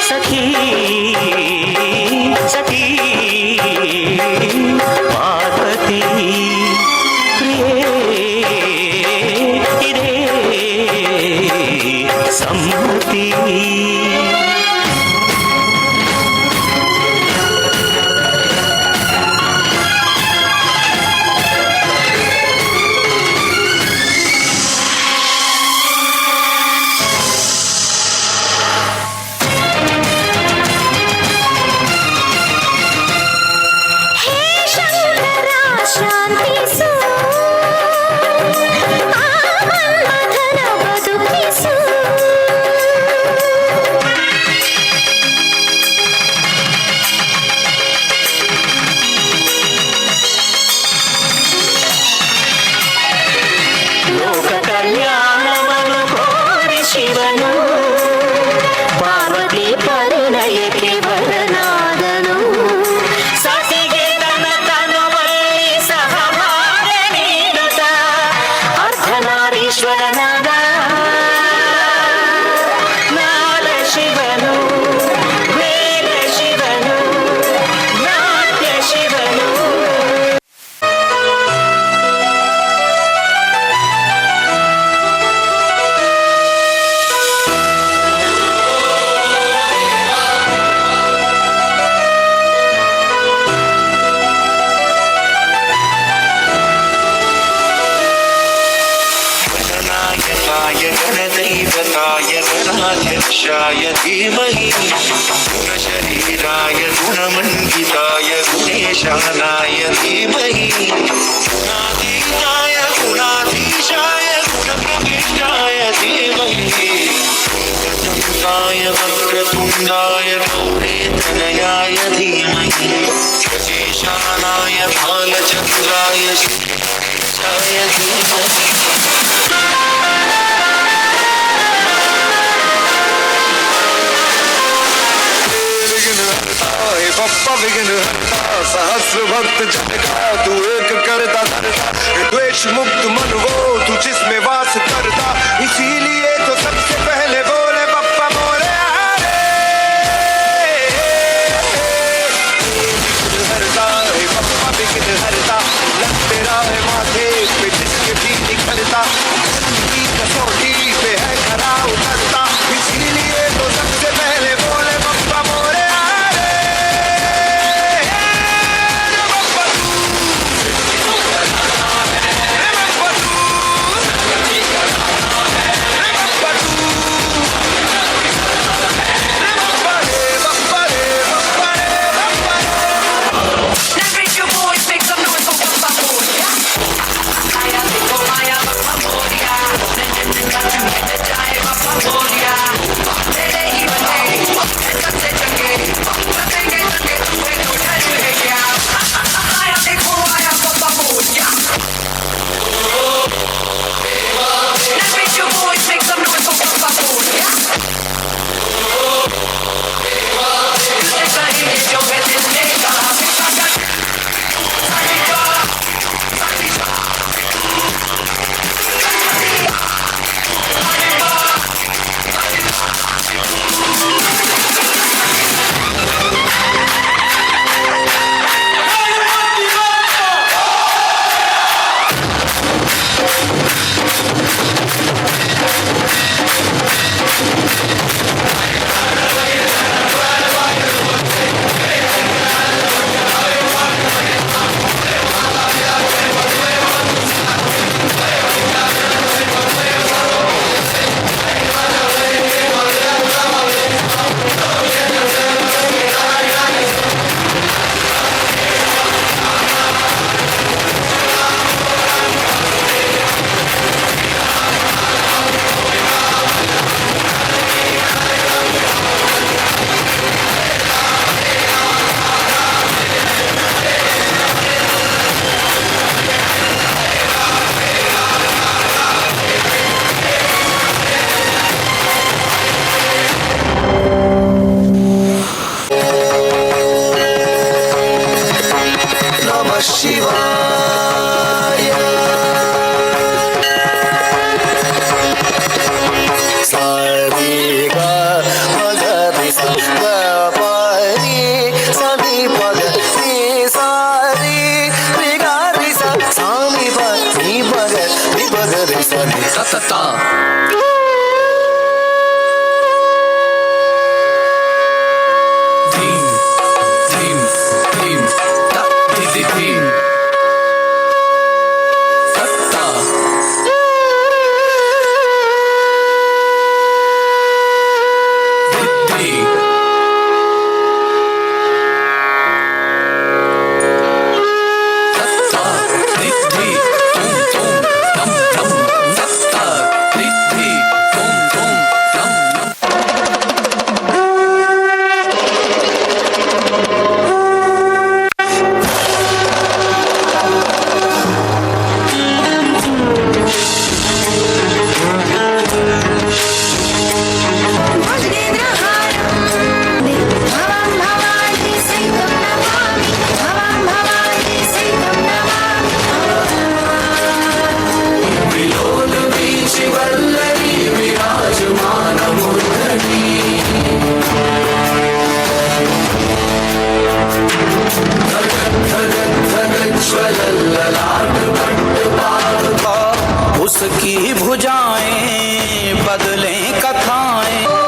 B: ಸಖಿ ಸಖಿ ಪಾರ್ವತಿ ಪ್ರಿಯೇ ಇದೇ ಸಮ್ಮತಿ
A: ಹೇ ಶಂಕರ ಶಾಂತಿಸು ಆ ಮನ್ಮಥನ ಬದುಕಿಸು
B: ಲೋಕ ಕಲ್ಯಾಣವನ್ನು ಕೋರಿ ಶಿವನು ಪಾರ್ವತಿ ಪರಿಣಯಕ್ಕೆ ವರನಾದನು ಸತಿಗೆ ತನ್ನ ತನುವಲ್ಲಿ ಸಹಭಾಗ ನೀಡುತ್ತ ಅರ್ಧನಾರೀಶ್ವರನಾದ ನಾದ ಶಿವನು ವೇದ ಶಿವನು ನಾಟ್ಯ ಶಿವನು
C: गणनायकाय गणदैवताय गणाध्यक्षाय धीमहि गुणशरीराय गुणमण्डिताय गुणेशानाय धीमहि गुणातीताय गुणाधीशाय गुणप्रविष्टाय धीमहि वक्रतुण्डाय वक्रतुण्डाय गौरीतनयाय धीमहि गजेशानाय बालचन्द्राय शिवाय धीमहि
G: बप्पा विघ्न हरता सहस्र भक्त जन का तू एक करता धरता द्वेष मुक्त मन वो तू जिसमें वास करता इसीलिए तो सबसे पहले बोले बप्पा मोरे हरे हरता
C: शिवाय सारे गा मगरे सा पारी सनी पग नी सारी रे गा रे सा सानी पग नी पग रे सा नी सा ता ता
D: उसकी भुजाएं बदलें कथाएं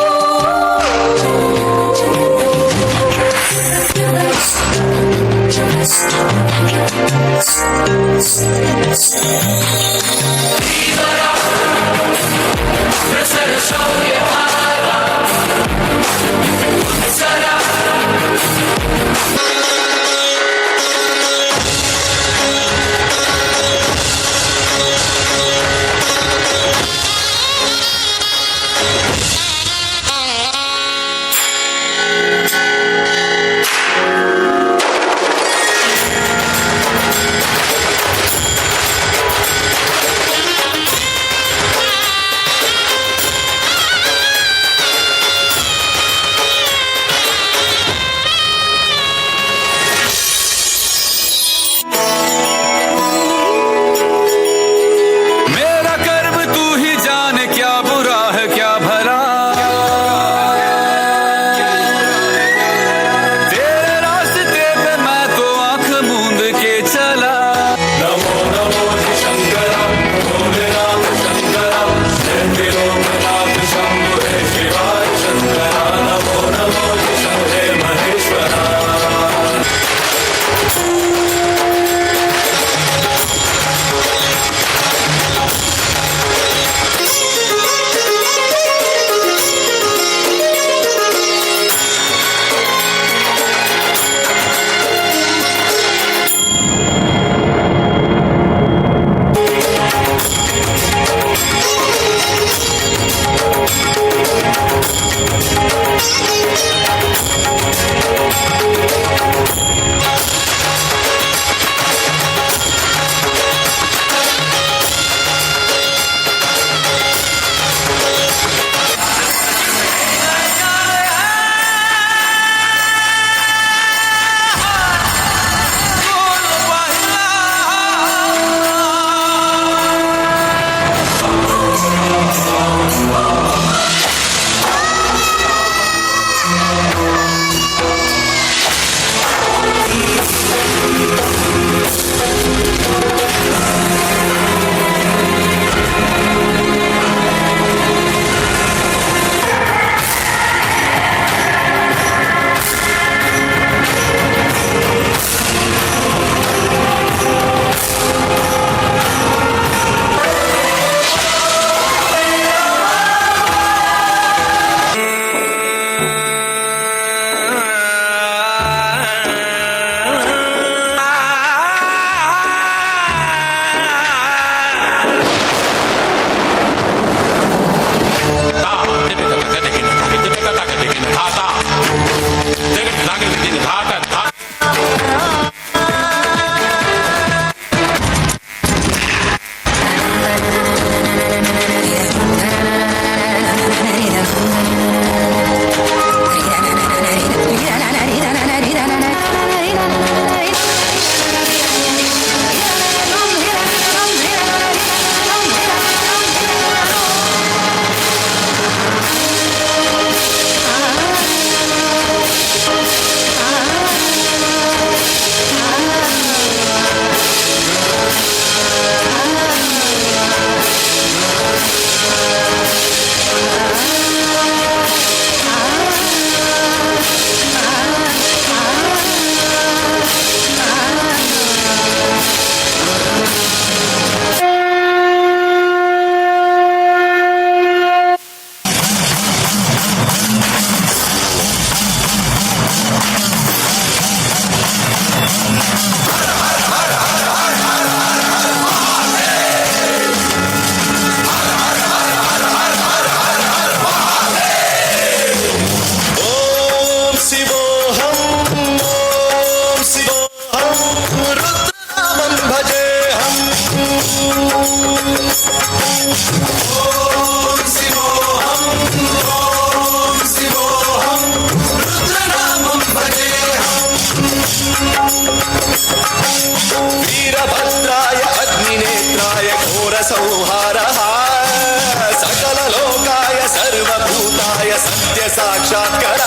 G: साक्षात्कार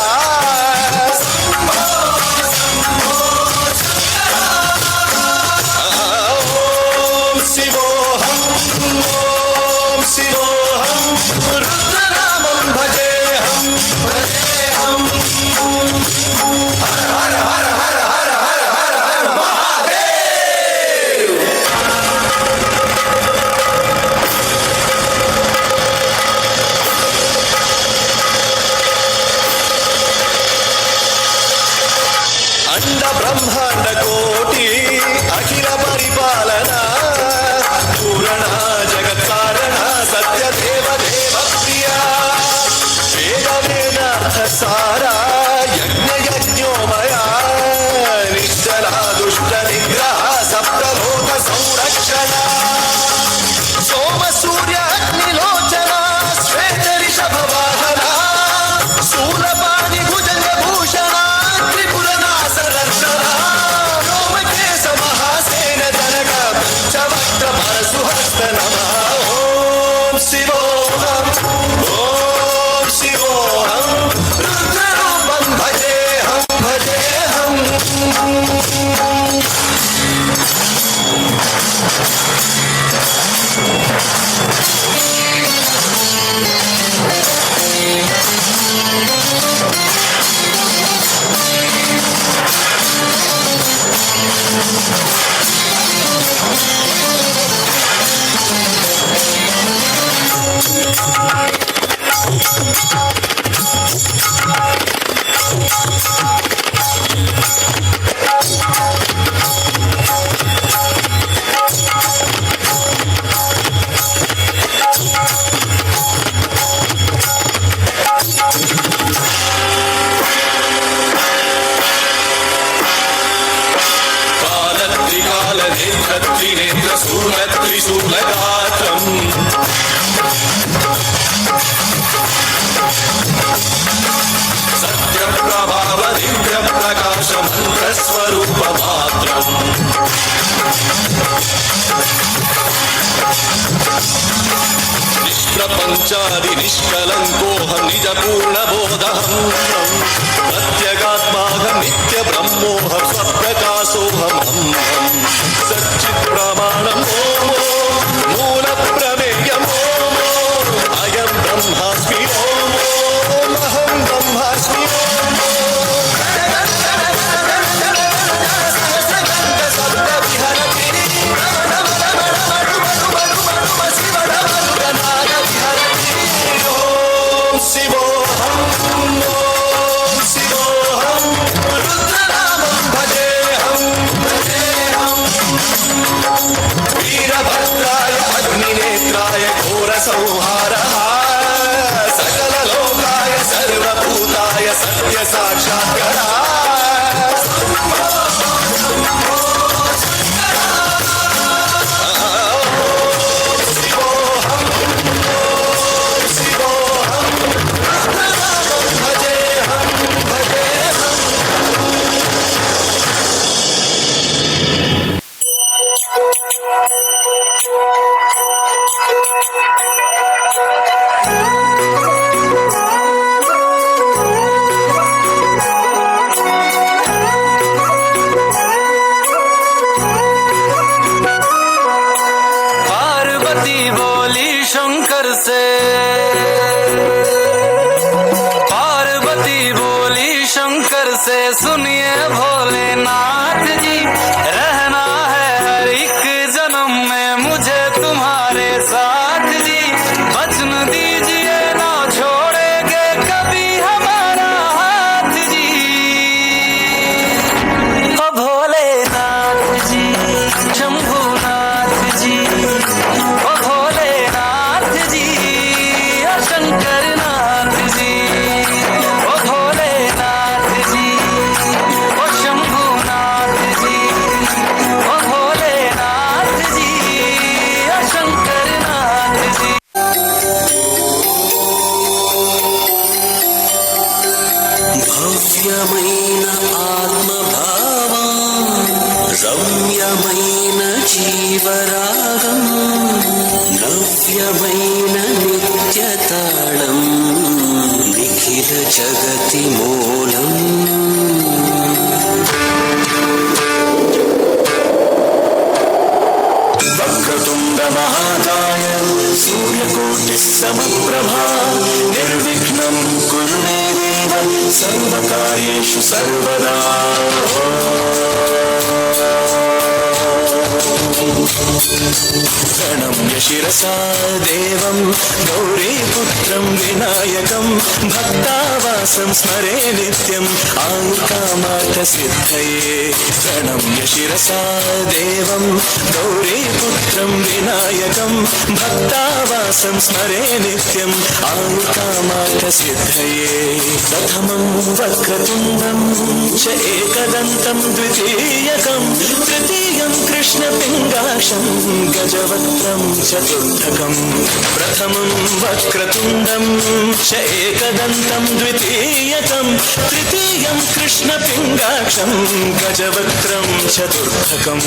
G: ओम शिवोहम ओम शिवोहम रुद्रनामं भजेहम भजेहम हर हर हर हर हर हर हर हर महादेव अंड ब्रह्मांड कोटि अखिल परिपालना पूर्ण जगत्कारण सत्य देव देव प्रिया वेद वेदार्थ सारा यज्ञ यज्ञोमया निश्चला दुष्ट निग्रह सप्तलोक संरक्षण सोम सूर्य अग्निलोचना श्वेत ऋषभ वाहना शूलपाणि भुजंग भूषण त्रिपुरनासरक्षण रोमकेश महासेन जनक पंचवक्त्र परशुहस्त नमः ओम शिवोहम रुद्ररूपं भजेहम भजेहम त्रिनेत्र शूल त्रिशूलगात्रम् सत्यप्रभाव दिव्य प्रकाश मंत्र स्वरूप मात्रम् निष्प्रपंचादि निष्कलंकोऽहं निज पूर्ण बोधहं प्रत्यगात्माहं नित्य ब्रह्मोऽहं स्वप्रकाशोऽहम् सच्चित् प्रमाणम् ओम मूल प्रमेयम् ओम अयं ब्रह्मास्मि ओम अहं ब्रह्मास्मि शिवोहम रुद्रनामं भजेहम भजेहम वीरभद्राय अग्निनेत्राय घोरसंहारः सकललोकाय सर्वभूताय सत्य साक्षात्कार
H: से सुनिए भोलेनाथ जी, रहना है हर एक जन्म में मुझे तुम्हारे साथ जी। वचन दीजिए ना छोड़ेंगे कभी हमारा हाथ जी। ओ भोलेनाथ जी, शंभुनाथ जी, ओ भोलेनाथ जी, ओ शंकरनाथ जी, ओ भोलेनाथ जी, ओ शंभुनाथ जी, ओ भोलेनाथ जी, ओ शंकरनाथ जी।
C: భవ్యమైన ఆత్మభావం, రమ్యమైన జీవరాగం, నవ్యమైన నిత్యతాళం, నిఖిల అఖిల జగతి మూలం వక్రతుండ మహాకాయ సూర్యకోటి సమప్రభా నిర్విఘ్నం కురు మే దేవ సర్వకార్యేషు సర్వదా ప్రణమ్య శిరసా దేవం గౌరీపుత్రం వినాయకం భక్తావాసం స్మరే నిత్యం ఆయుకామార్థ సిద్ధయే ప్రణమ్య శిరసా దేవం గౌరీపుత్రం వినాయకం భక్తావాసం స్మరే నిత్యం ఆయుకామార్థ సిద్ధయే ప్రథమం వక్రతుండం చ ఏకదంతం ద్వితీయకం తృతీయం కృష్ణపింగాక్షం గజవక్త్రం చతుర్థకం ప్రథమం వక్రతుండం చ ఏకదంతం ద్వితీయకం తృతీయం కృష్ణపింగాక్షం గజవక్త్రం చతుర్థకం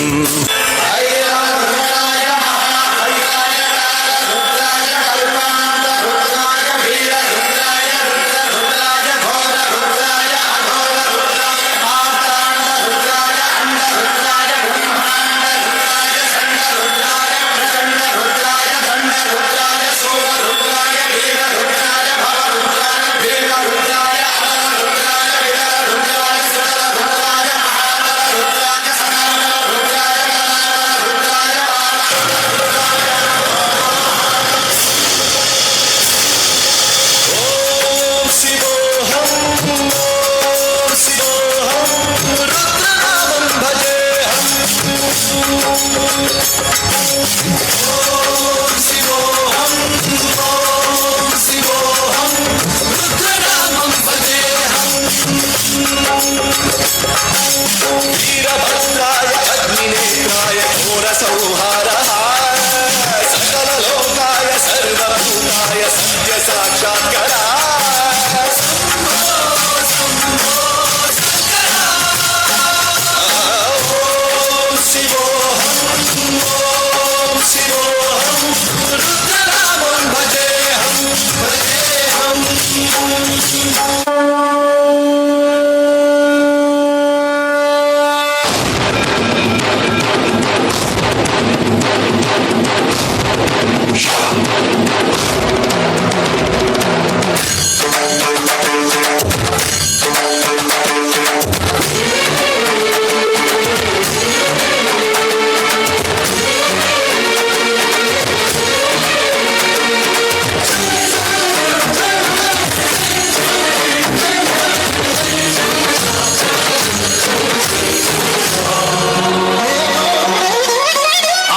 C: వీరభద్రాయ అగ్నినేత్రాయ ఘోర సంహారః సకలలోకాయ సర్వభూతాయ సత్య సాక్షాత్కరా ఓం శివోహం ఓం శివోహం రుద్రనామం భజేహం భజేహం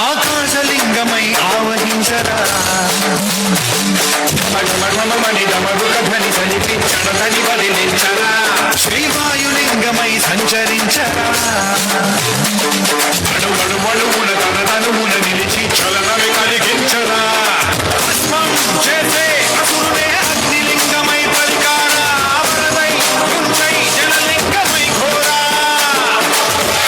G: ఆకాశలింగమై ఆవహించరా మణిధమరుకధ్వని సలిపి చడతని వదిలించరా శ్రీవాయులింగమై సంచరించరా అణువణువున తన తనువున నిలిచి చలనమే కలిగించరా భస్మం చేసే అసురునే అగ్నిలింగమై పరికారా వరదై ముంచై జనలింగమై ఘోరా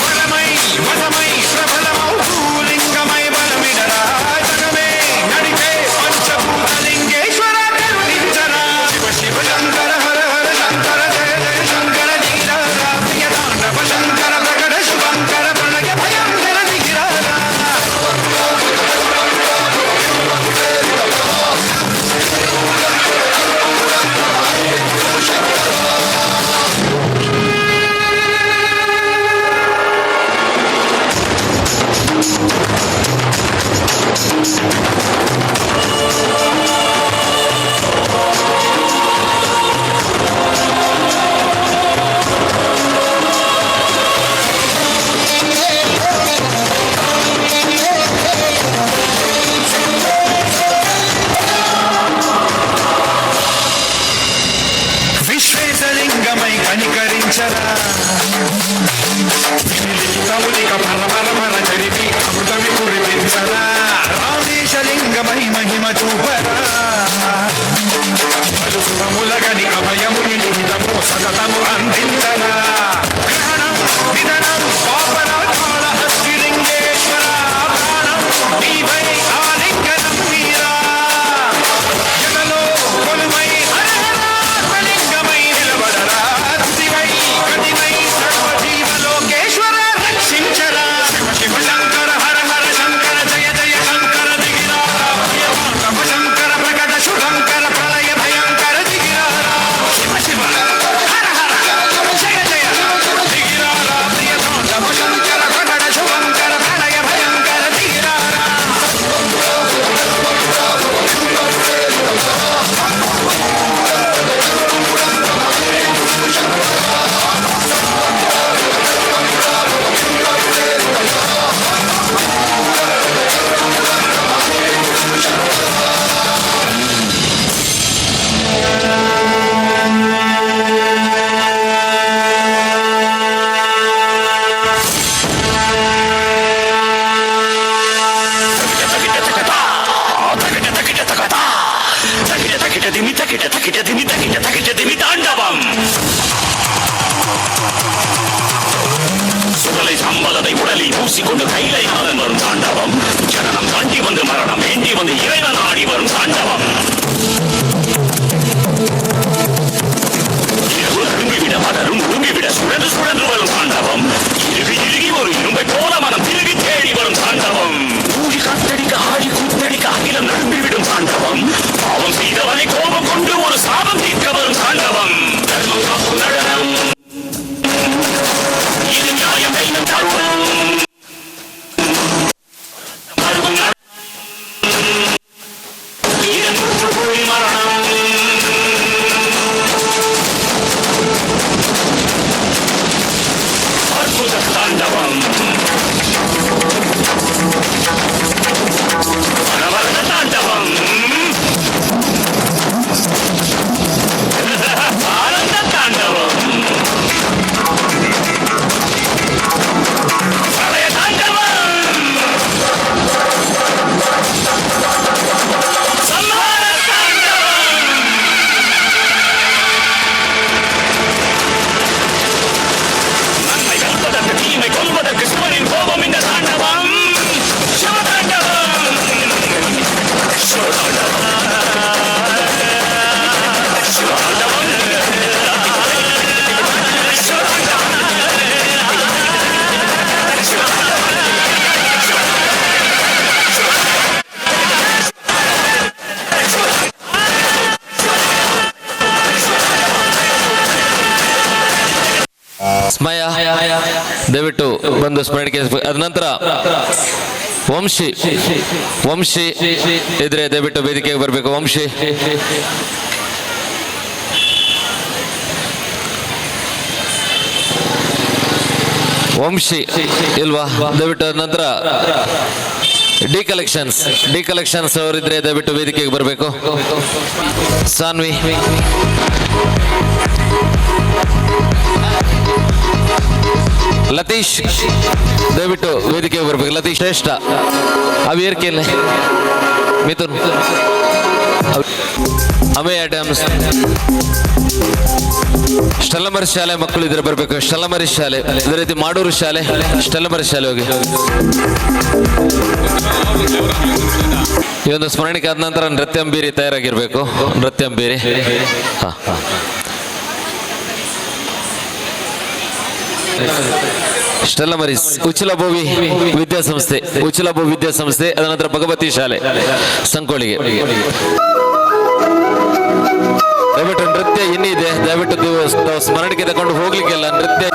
G: బలమై వశమై ప్రబలమౌ భూలింగమై బలమిడరా జగమే నడిపే పంచభూతలింగేశ్వర కరుణించరా శివ శివ శంకర హర హర శంకర జయ జయ శంకర నీరారా ప్రియ తాండవ శంకర ప్రకట శుభంకర ప్రణయ భయంకర నిగిరారా విశ్వేశలింగమై కనికరించరా వినిలితమునిక పరపరపర జరిపి అమృతమి కురిపించరా రామేశలింగమై మహిమ చూపరా పలుసురములగని అభయముని నిహితము సతతము అందించరా గ్రహణం నిధనం పాపరాధాల హస్తిలింగేశ్వర ప్రాణం నీవై ఆలింగనం మీరా జగలో కొలువై హరహరాత్మలింగం
F: ಸ್ಮಯ ದಯವಿಟ್ಟು ಬಂದು ಸ್ಮರಣೆಗೆ ಅದ ನಂತರ ವಂಶಿ ಇದ್ರೆ ದಯವಿಟ್ಟು ವೇದಿಕೆಗೆ ಬರಬೇಕು. ವಂಶಿ ಇಲ್ವಾ? ದಯವಿಟ್ಟು ಅದ ನಂತರ ಡಿ ಕಲೆಕ್ಷನ್ಸ್ ಅವರಿದ್ರೆ ದಯವಿಟ್ಟು ವೇದಿಕೆಗೆ ಬರಬೇಕು. ಸಾನ್ವಿ, ಲತೀಶ್ ದಯವಿಟ್ಟು ವೇದಿಕೆಗೆ ಬರಬೇಕು. ಲತೀಶ್ ಶ್ರೇಷ್ಠ ಅವಿಯರ್ ಕೇಳ ಮಿಥುನ್ ಅಮೇ ಐಟಮ್ಸ್ ಸ್ಟೆಲ್ಲಮರಿ ಶಾಲೆ ಮಕ್ಕಳು ಇದ್ರೆ ಬರಬೇಕು. ಸ್ಟೆಲ್ಲಮರಿ ಶಾಲೆ, ಅದೇ ರೀತಿ ಮಾಡೂರು ಶಾಲೆ, ಸ್ಟೆಲ್ಲಮರಿ ಶಾಲೆ ಹೋಗಿ. ಈ ಒಂದು ಸ್ಮರಣಿಕೆ ಆದ ನಂತರ ನೃತ್ಯಂಬೀರಿ ತಯಾರಾಗಿರ್ಬೇಕು. ನೃತ್ಯಂಬೀರಿ ಸ್ಟೆಲ್ಲಮರೀಸ್ ಉಚ್ಚಲಭೋವಿ ವಿದ್ಯಾಸಂಸ್ಥೆ ಅದ ನಂತರ ಭಗವತಿ ಶಾಲೆ ಸಂಕೋಳಿಗೆ. ದಯವಿಟ್ಟು ನೃತ್ಯ ಇನ್ನಿದೆ, ದಯವಿಟ್ಟು ನೀವು ಸ್ಮರಣಿಕೆ ತಗೊಂಡು ಹೋಗ್ಲಿಕ್ಕೆಲ್ಲ ನೃತ್ಯ.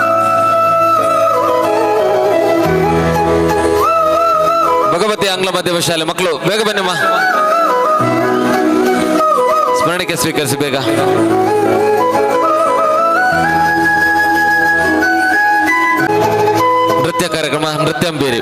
F: ಭಗವತಿ ಆಂಗ್ಲ ಮಾಧ್ಯಮ ಶಾಲೆ ಮಕ್ಕಳು ಬೇಗ ಬನ್ನಿಮ್ಮ, ಸ್ಮರಣಿಕೆ ಸ್ವೀಕರಿಸಿ ಬೇಗ. ನೃತ್ಯ ಕಾರ್ಯಕ್ರಮ ನೃತ್ಯಂಬೀರಿ.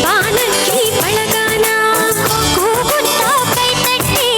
A: ಬಾನಕ್ಕಿ ಬಳಗಾನ ಕೂಗುತ್ತಾ ಕೈ ತಟ್ಟಿ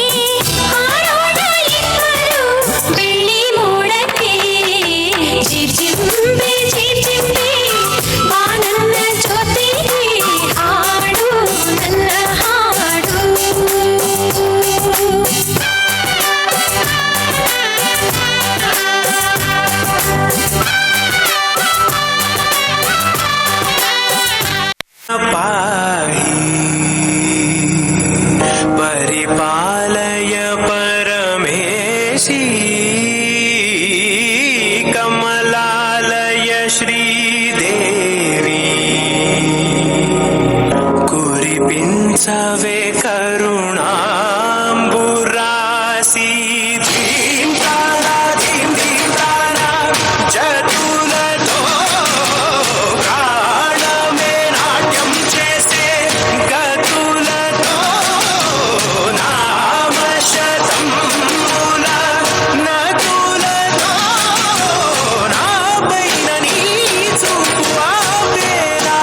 H: సవే కరుణాంబురాసి ధీం తారా జతులతో ప్రాణమే నాట్యం చేసే గతులతో నామశతంబుల నతులతో నా పైన నీ చూపు ఆపేలా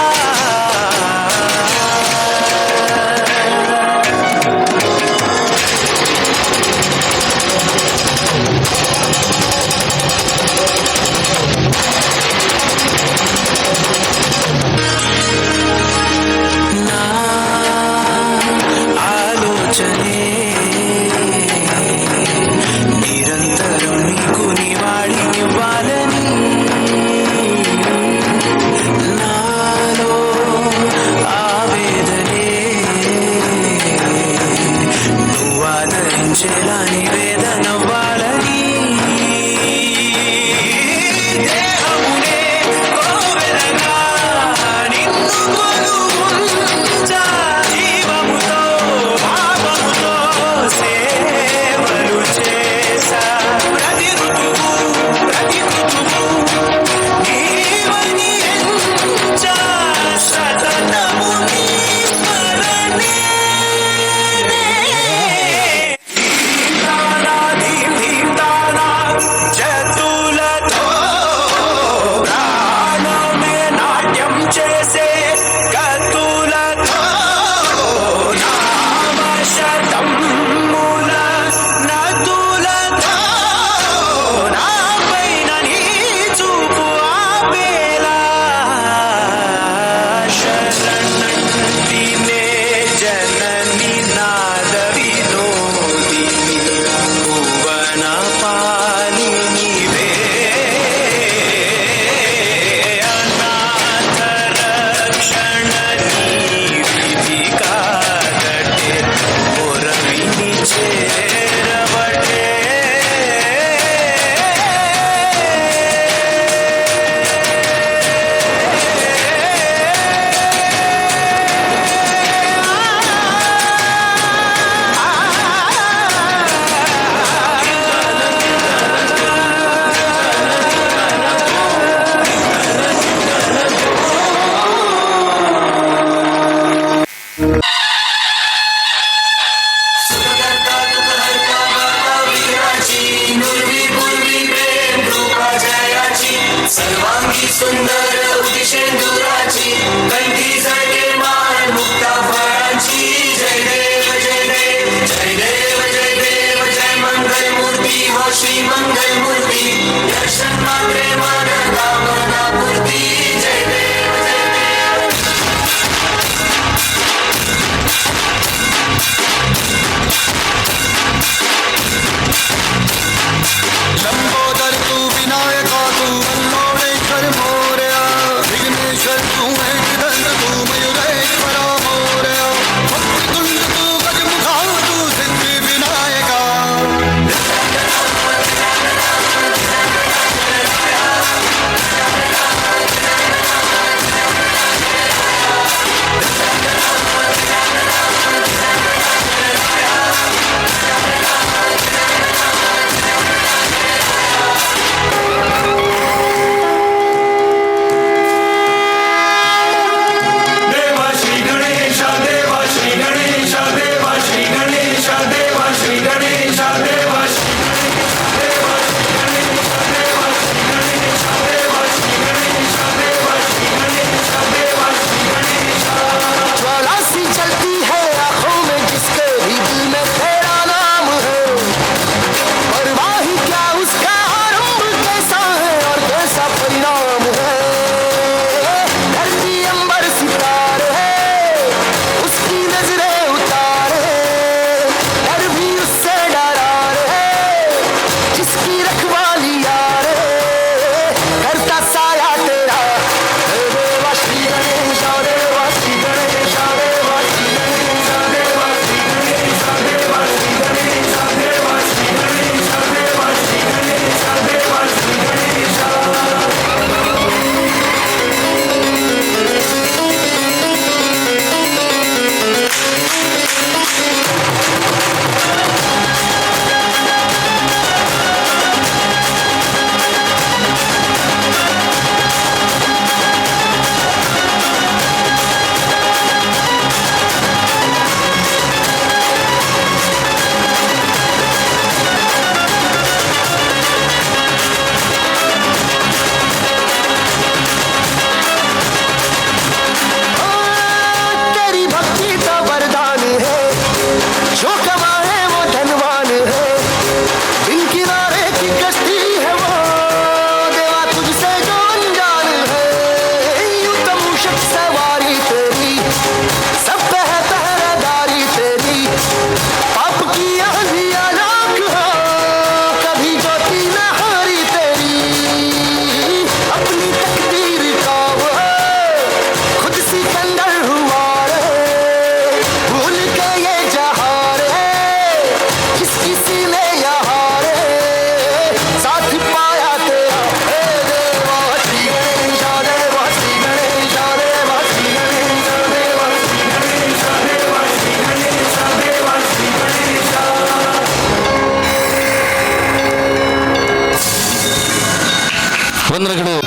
F: ವಂದನೆಗಳು.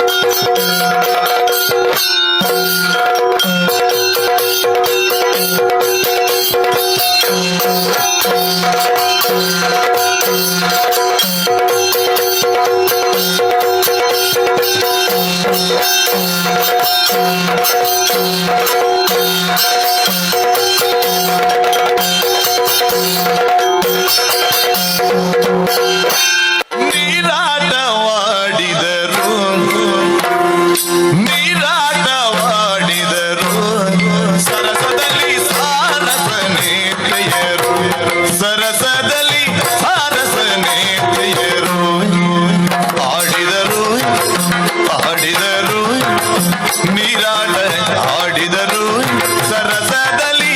G: ನೀರಾಟವಾಡಿದರು ಸರಸದಲ್ಲಿ ಸಾರಸನೆ ಪ್ರಿಯರು ಸರಸದಲ್ಲಿ ಸಾರಸನೆ ಪ್ರಿಯರು ಆಡಿದರು ಆಡಿದರು ನೀರಾಟ ಆಡಿದರು ಸರಸದಲ್ಲಿ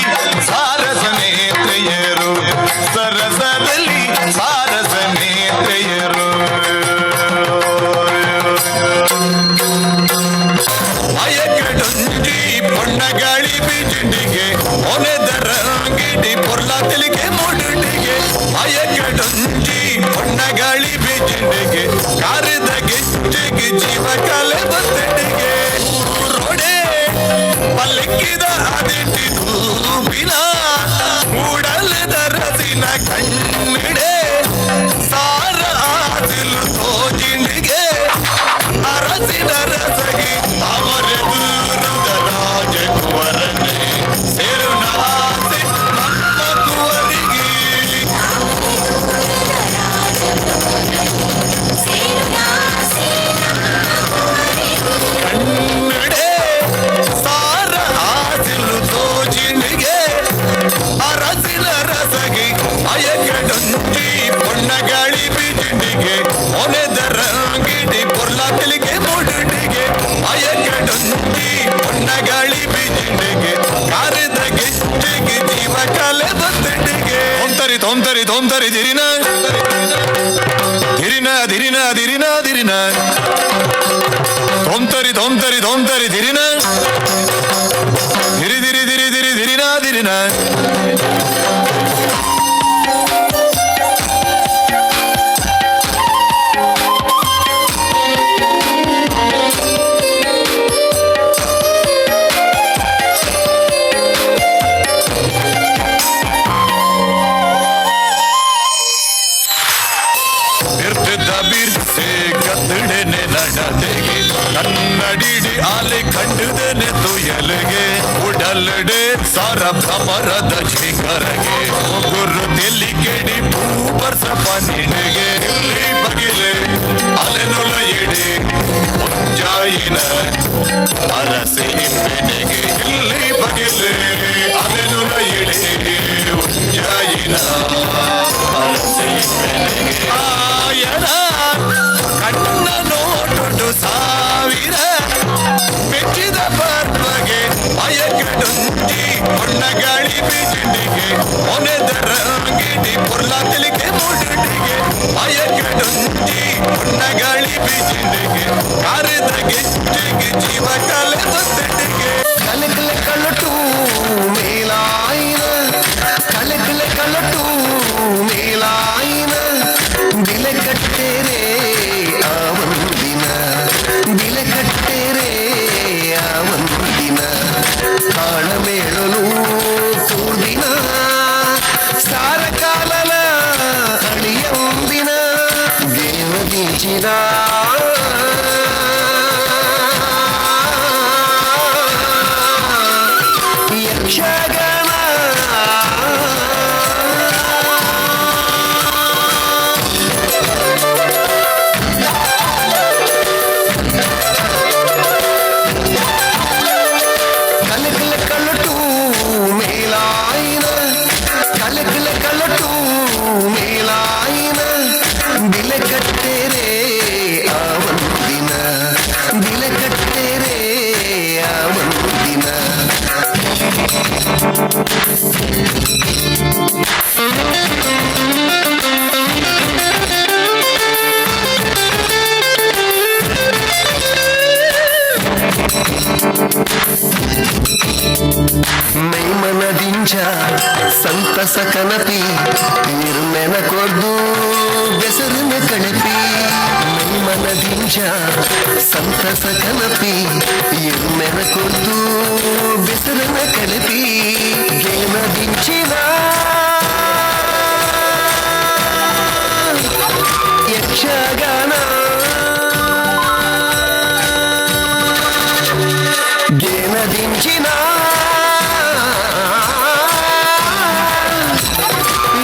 G: ಸಾರಸನೆ ಪ್ರಿಯರು ಸರಸದಲ್ಲಿ ಸಾರಸನೆ ಪ್ರಿಯರು ಅಯಕಡೊಂಜಿ பொன்னಗಾಳಿ ಬೀಜಿಂಡಿಗೆ ಒನೆದರಂಗಿಡಿ ಪೊರ್ಲ ತೆಲಿಗೆ ಮೂಡುಂಡಿಗೆ ಅಯಕಡೊಂಜಿ பொன்னಗಾಳಿ ಬೀಜಿಂಡಿಗೆ ಕಾರಿದ ಗೆಜ್ಜೆಗೆ ಜೀವ ಕಲೆ ಬತ್ತಡಿಗೆ ರೋಡೆ ಪಲ್ಲಕ್ಕಿದ ಅದಿಟ್ಟಿ ಧೂಪಿನ ಮೂಡಲದ ರಸಿನ ಕಣ್ಣಿಡೆ ಸಾರ ಆದಿಲು ತೋಜಿಂಡಿಗೆ ಅರಸಿನ ರಸಗಿ ಅವರೆದುರದ ರಾಜಕುವರನೇ ಸೇರುನಾಸೆ ನಮ್ಮ ಕುವರಿಗೆ ಕನ್ನಡೆ ಸಾರ ಆದಿಲು ತೋಜಿಂಡಿಗೆ ಅರಸಿನ ರಸಗಿ ಅಯಕಡೊಂಜಿ பொன்னಗಾಳಿ ಬೀಜಿಂಡಿಗೆ ಒನೆದರಂಗಿಡಿ ಪೊರ್ಲ ತೆಲಿಗೆ ಮೂಡುಂಡಿಗೆ ಅಯಕಡೊಂಜಿ பொன்னಗಾಳಿ ಬೀಜಿಂಡಿಗೆ ಕಾರಿದ ಗೆಜ್ಜೆಗೆ ಜೀವ ಕಲೆ ಬತ್ತಡಿಗೆ ತೊಂತರಿ ತೊಂತರಿ ತೊಂತರಿ ದಿರಿನ ದಿರಿನ ದಿರಿನ ದಿರಿನ ದಿರಿನ ತೊಂತರಿ ತೊಂತರಿ ತೊಂತರಿ ದಿರಿನ ದಿರಿ ದಿರಿ ದಿರಿ ದಿರಿ ದಿರಿನ ದಿರಿನ ಬಿರ್ಸೆ ಗದ್ದಡೆನೆ ನಡತೆಗೆ ಕನ್ನಡಿಡಿ ಆಲೆ ಕಂಡುದನೆ ತುಯಲಿಗೆ ಉಡಲ್ಡೆ ಸಾರ ಭ್ರಮರದ ಶಿಖರಗೆ ಗುರು ತೆಲ್ಲಿ ಕೆಡಿ ಭೂಪರ್ಸ ಪನಿಡಿಗೆ ಇಲ್ಲಿ ಬಗಿಲೆ ಅಲೆನುಲ ಎಡೆ ಮುಂಜಾಯಿನ ಅರಸಿ ಬೆನೆಗೆ ಇಲ್ಲಿ ಬಗಿಲೆ ಅಲೆನುಲ ಎಡೆ ಮುಂಜಾಯಿನ ಅರಸಿ ಬೆನೆಗೆ ಆಯನ ಕಣ್ಣ ನೋಟು ಸಾವಿರ ಮೆಚ್ಚಿದ ಪರ್ವಗೆ ಅಯಕಡೊಂಜಿ பொன்னಗಾಳಿ ಬೀಜಿಂಡಿಗೆ ಒನೆದರಂಗಿಡಿ ಪೊರ್ಲ ತೆಲಿಗೆ ಮೂಡುಂಡಿಗೆ ಅಯಕಡೊಂಜಿ பொன்னಗಾಳಿ ಬೀಜಿಂಡಿಗೆ ಕಾರಿದ ಗೆಜ್ಜೆಗೆ ಜೀವ ಕಲೆ ಬತ್ತಡಿಗೆ
C: ಕಲಕಲ ಕಲಟು ಮೇಲಾಯಿನ ಕಲಕಲ ಕಲಟು ಮೇಲಾಯಿನ ಬಿಲೆ ಕಟ್ಟೇರೆ ಆವಂದಿನ ಬಿಲೆ ಕಟ್ಟೇರೆ ಆವಂದಿನ ಕಾಳಮೇಳಲು ಕೂರ್ದಿನ ಸಾರ ಕಾಲಲ ಅಳಿಯಂದಿನ ದೇವದೀಚಿನ ಯಕ್ಷಗಾನ ಕಲಕಲ ಕಲಟು ಮೇಲಾಯಿನ ಕಲಕಲ ಕಲಟು ಮೇಲಾಯಿನ ಬಿಲೆ ಕಟ್ಟೇರೆ ಆವಂದಿನ ಬಿಲೆ ಕಟ್ಟೇರೆ ಆವಂದಿನ ಮೈಮನದಿಂಚ ಸಂತಸ ಕನಪಿ ನಿರ್ಮೆನ ಕೊರ್ದು ಬೆಸರಿನ ಕಳಪಿ ಮೈಮ ఆనందించ సంతస కలపి ఎమ్మెనకొద్దు బెసరన కలిపి గేమదించిన యక్షగాన గేమదించిన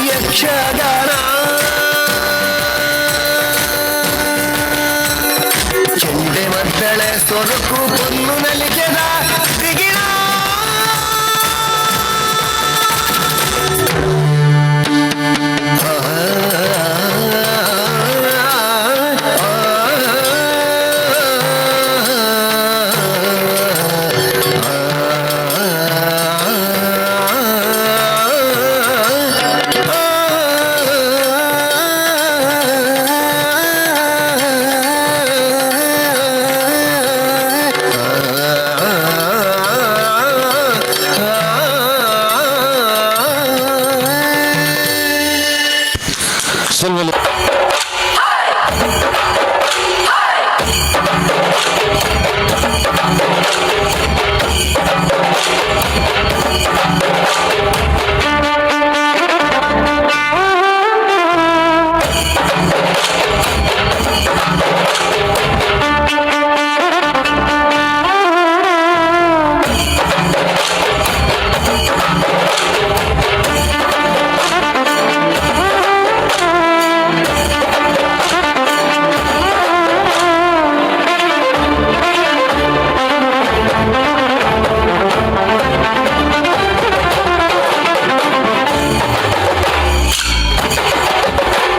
C: యక్షగాన ಚೆಂಡೆ ಮದ್ದಳೆ ಸೊರಕು ಪೊನ್ನು ನಲಿಗೆದ ದಿಗಿಣ
F: ಸ್ವಲ್ಪ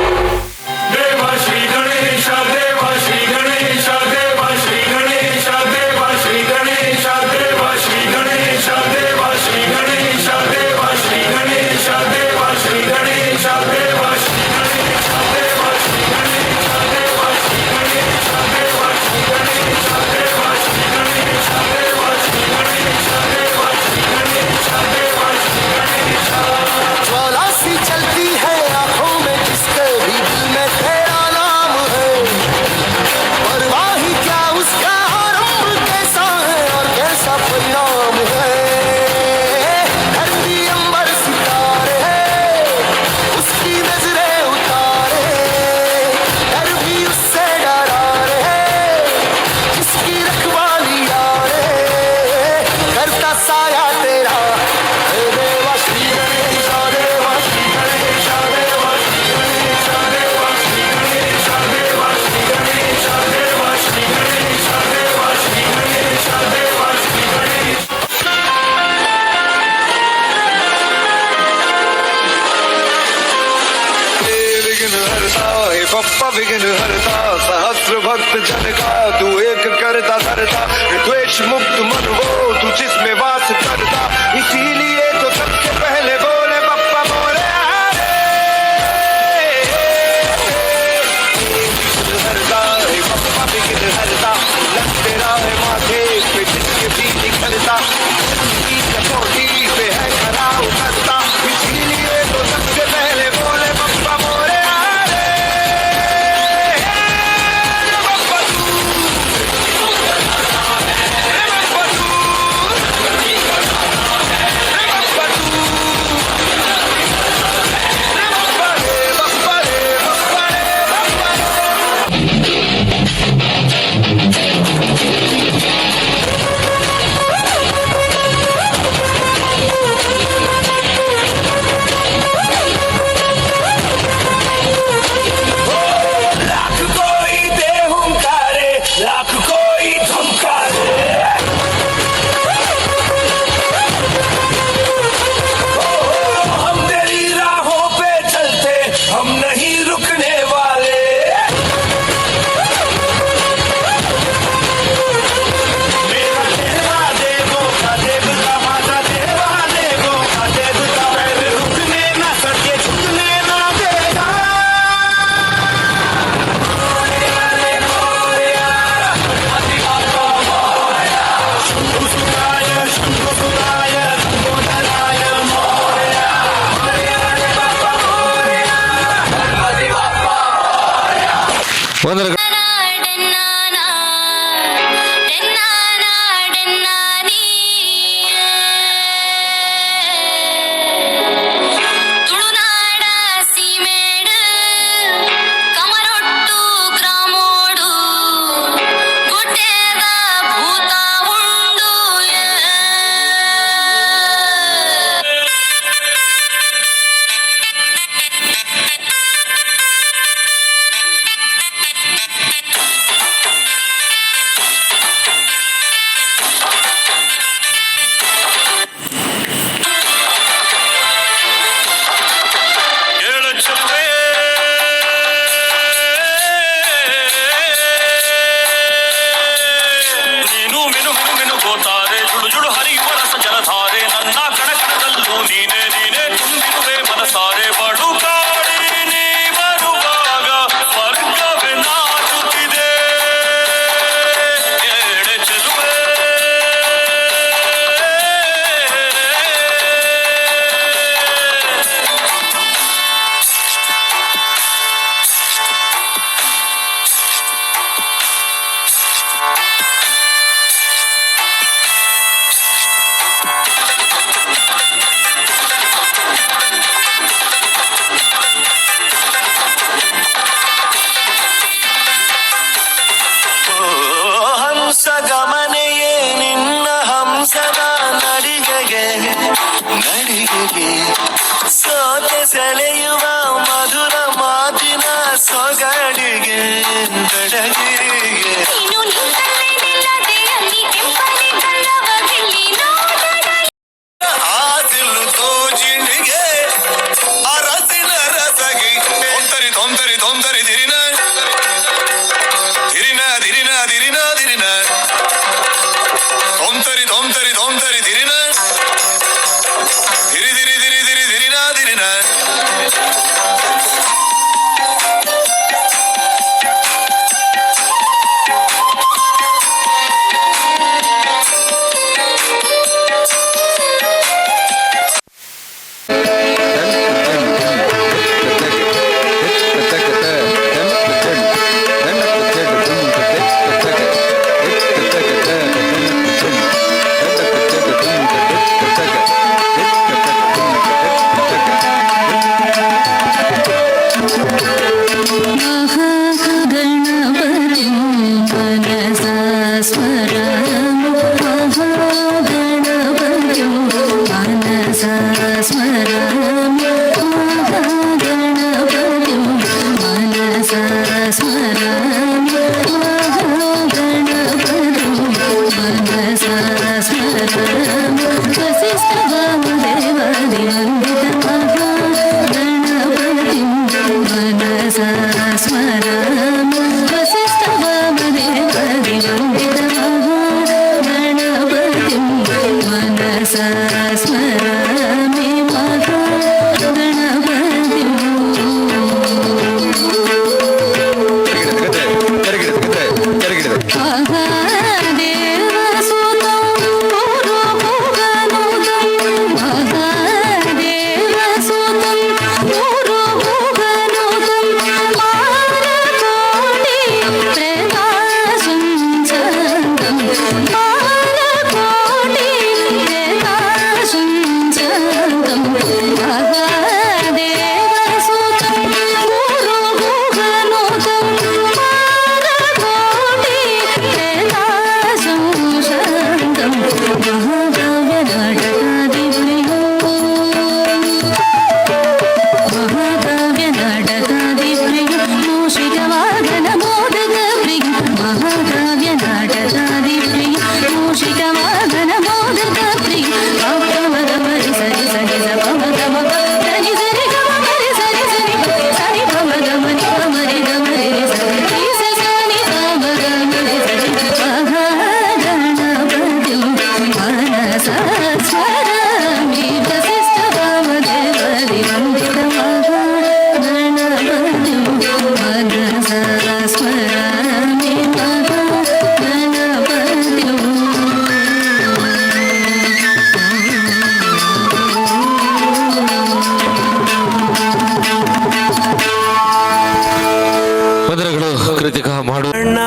B: देवा श्री गणेश देवा श्री गणेश देवा श्री गणेश देवा श्री गणेश देवा श्री गणेश देवा श्री गणेश देवा श्री गणेश देवा श्री गणेश देवा श्री गणेश देवा श्री गणेश देवा श्री गणेश देवा श्री गणेश देवा श्री गणेश देवा श्री गणेश देवा श्री गणेश देवा श्री गणेश
C: ज्वाला सी चलती है आंखों में जिसके भी दिल में तेरा नाम है परवाह ही क्या उसका आरंभ कैसा है और कैसा परिणाम है धरती अंबर सितारे उसकी नजरें उतारे डर भी उससे डरा रहे जिसकी रखवाली यारे करता साया तेरा हे देवा श्री गणेश देवा श्री गणेश देवा श्री गणेश देवा श्री गणेश देवा श्री गणेश देवा श्री गणेश देवा श्री गणेश देवा श्री गणेश
G: विघ्न हरता हे पप्पा विघ्न हरता सहस्र भक्त जन का तू एक करता धरता द्वेष मुक्त मन वो तू जिसमें वास करता इसीलिए तो सबसे पहले बोले पप्पा बोले विघ्न हरता हे पप्पा विघ्न हरता लग तेरा है माथे पे जिसके भी निकलता की कसौटी पे है खरा उतरता इसीलिए तो सबसे पहले बोले पप्पा बोले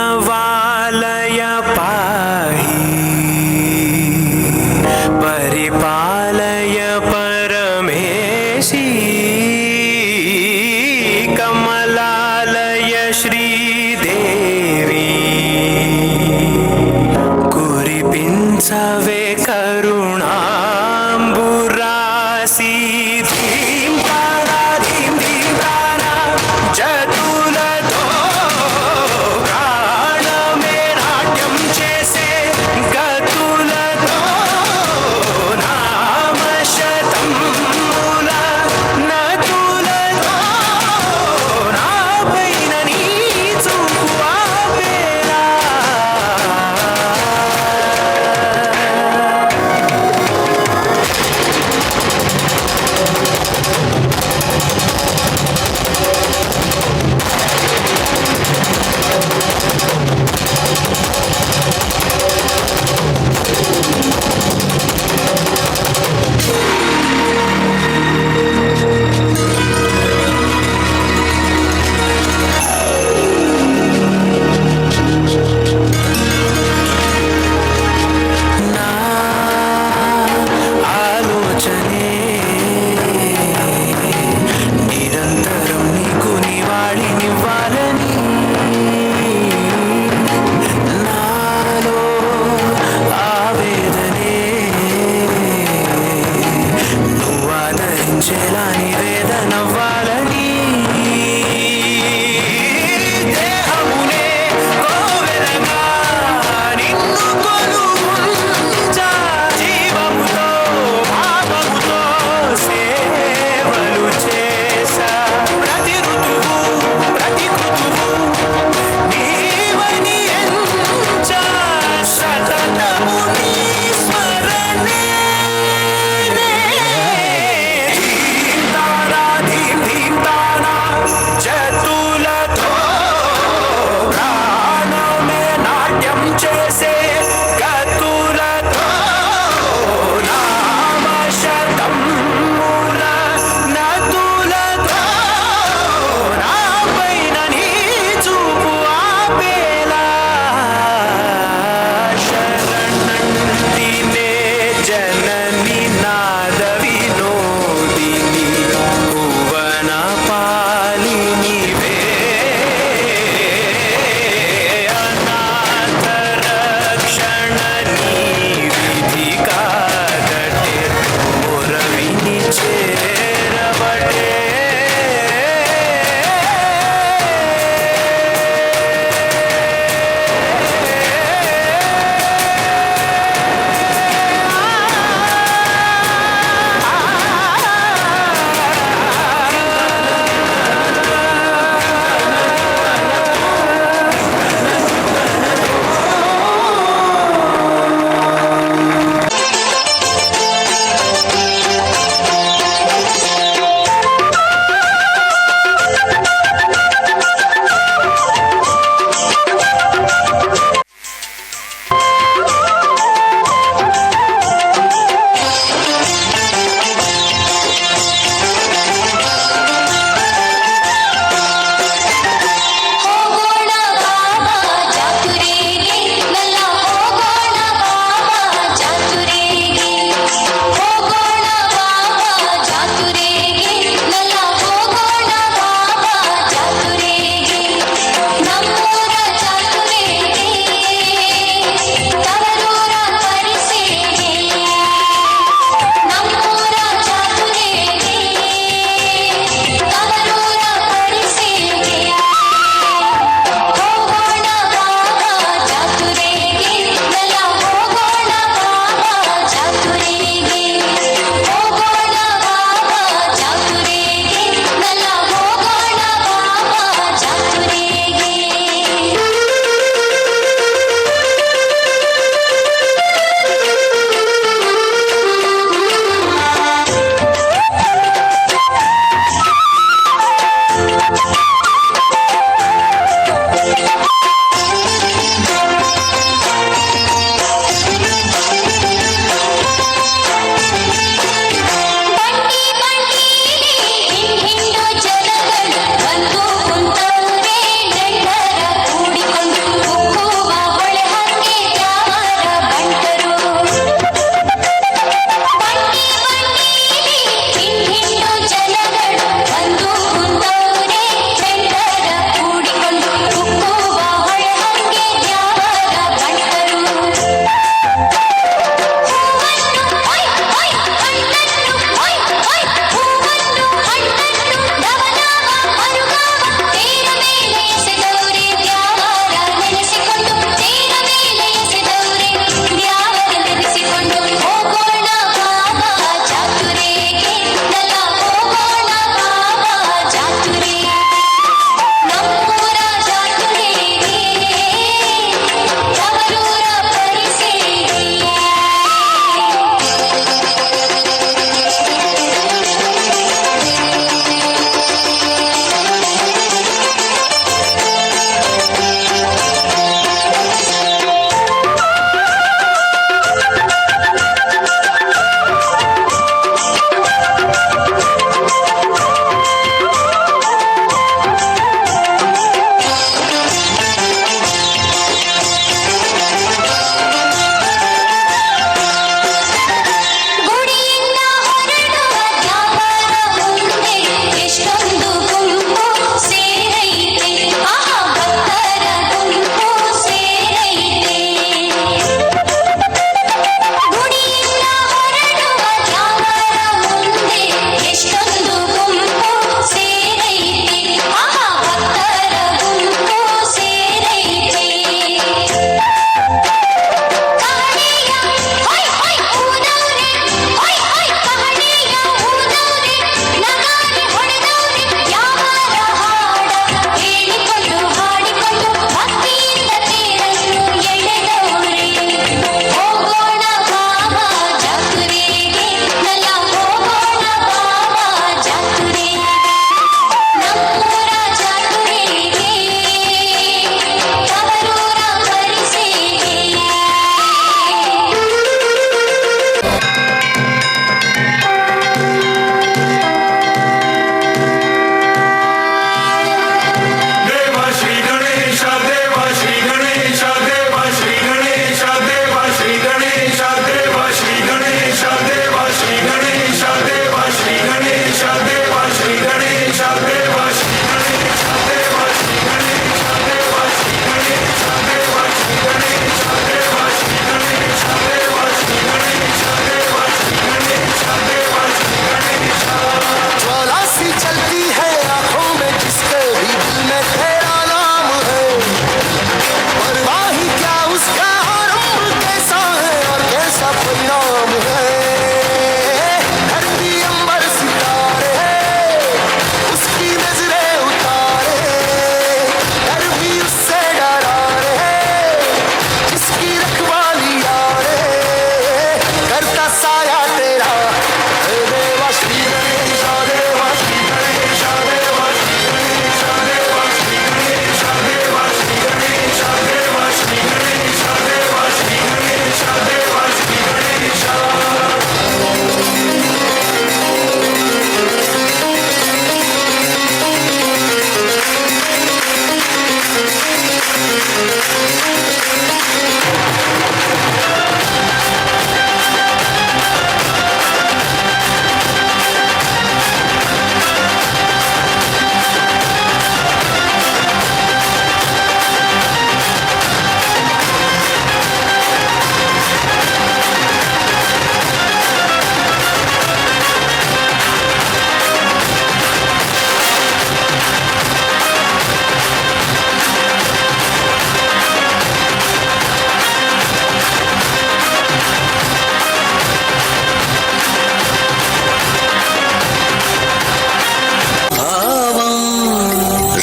H: प्रणवालय पाहि परिपालय परमेशी कमलालय श्रीदेवी कुरिपिंचवे करुणांबुरासी धीं तारा धीं धीं तारा जतुलतो प्राणमे नाट्यं చేసే గతులతో నామశతం మూల నతులతో నాపైన నీ చూపు ఆపేలా నా ఆలోచనే నిరంతరం నీకు నివాళినివ్వాలని నాలో ఆవేదనే నువ్వు ఆదరించేలా నివేదనవ్వాలని దేహమునే కోవెలగా నిన్ను కొలువుంచా జీవముతో భావముతో సేవలు చేసా ప్రతి ఋతువు ప్రతి కృతువు నీవని ఎంచా సతతము నీ స్మరణే ధీం తారా ధీం ధీం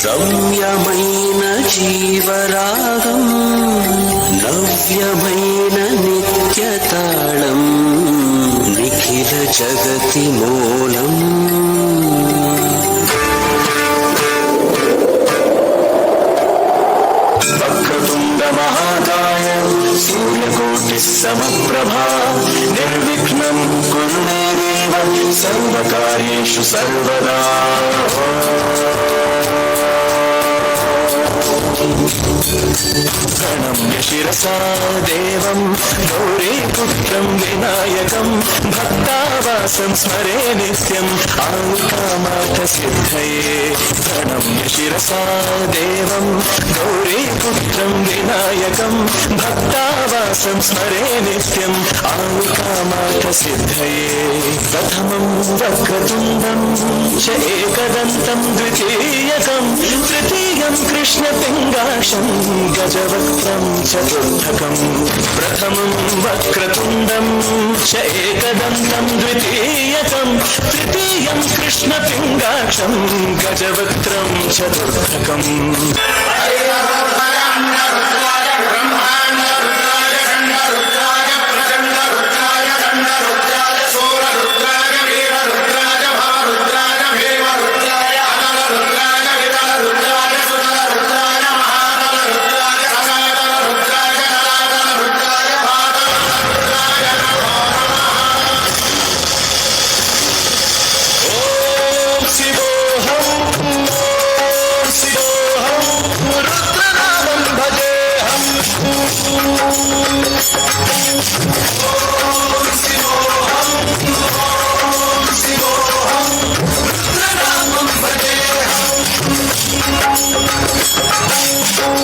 C: రమ్యమైన జీవరాగం నవ్యమైన నిత్యతాళం నిఖిల జగతి మూలం వక్రతుండ మహాకాయ సూర్యకోటి సమప్రభా నిర్విఘ్నం కురు మే దేవ సర్వకార్యేషు సర్వదా ప్రణమ్య శిరసా దేవం గౌరీపుత్రం వినాయకం భక్తావాసం స్మరే నిత్యం ఆయుకామార్థ సిద్ధయే ప్రణమ్య శిరసా దేవం గౌరీపుత్రం వినాయకం భక్తావాసం స్మరే నిత్యం ఆయుకామార్థ సిద్ధయే ప్రథమం వక్రతుండం చ ఏకదంతం ద్వితీయకం తృతీయం కృష్ణపింగాక్షం గజవక్త్రం చతుర్థకం ప్రథమం వక్రతుండం చ ఏకదంతం ద్వితీయకం తృతీయం కృష్ణపింగాక్షం గజవక్త్రం చతుర్థకం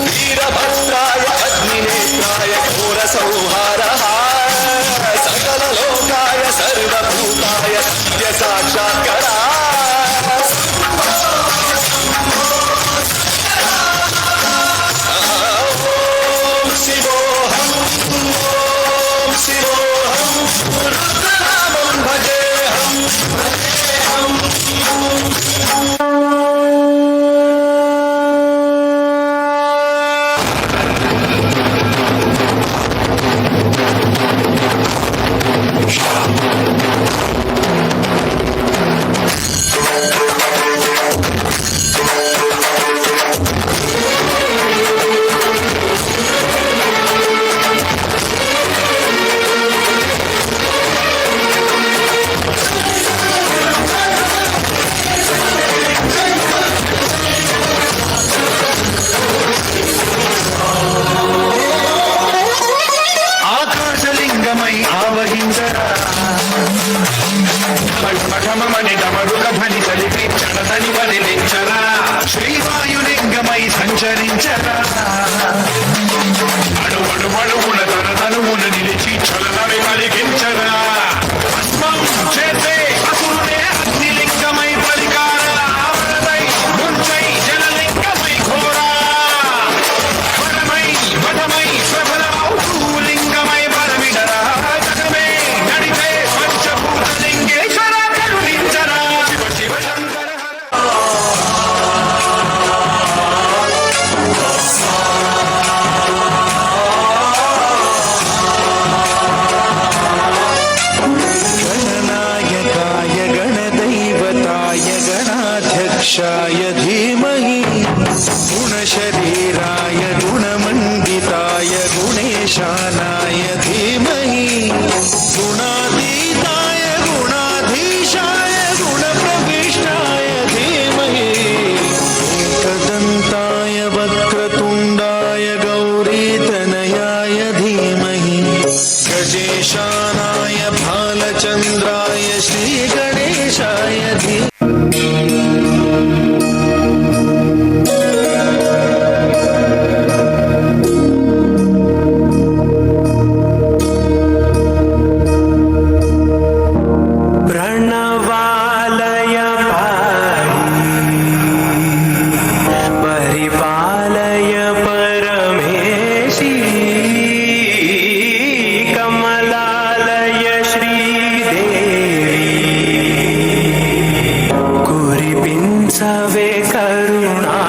C: వీరభద్రాయ అగ్నినేత్రాయ ఘోర సంహారః సకలలోకాయ సర్వభూతాయ సత్య సాక్షాత్కరా ఓం శివోహం ఓం శివోహం రుద్రనామం భజేహం ఆకాశలింగమై ఆవహించరా మఠమని డమరుక ధ్వని చలిపి చడతని వదిలించరా శ్రీవాయులింగమై సంచరించరా అడుగున తనతనువున నిలిచి చలనవి కలిగించరా భస్మం చేసే అసురుడే అగ్నిలింగమై పలికార ఆవరణై ముంచై జలలింగమై ఘోరా వటమై ప్రబలమౌ లింగమై పరమిడరా జగమే నడిపే పంచభూతలింగేశ్వర కరుణించరా శివ శివ శంకర గణనాయకాయ గణదైవతాయ గణాధ్యక్షాయ ధీమహి గుణశరీరాయ గుణమండితాయ గుణేశానాయ ధీమహి గుణాతీతాయ గుణాధీశాయ గుణప్రవిష్టాయ ధీమహి ఏకదంతాయ వక్రతుండాయ గౌరీతనయాయ ధీమహి గజేశానాయ బాలచంద్రాయ శ్రీగణేశాయ ధీమహి
H: प्रणवालय परिपालय परमेशी कमलालय श्रीदेवी कुरिपिंचवे करुणा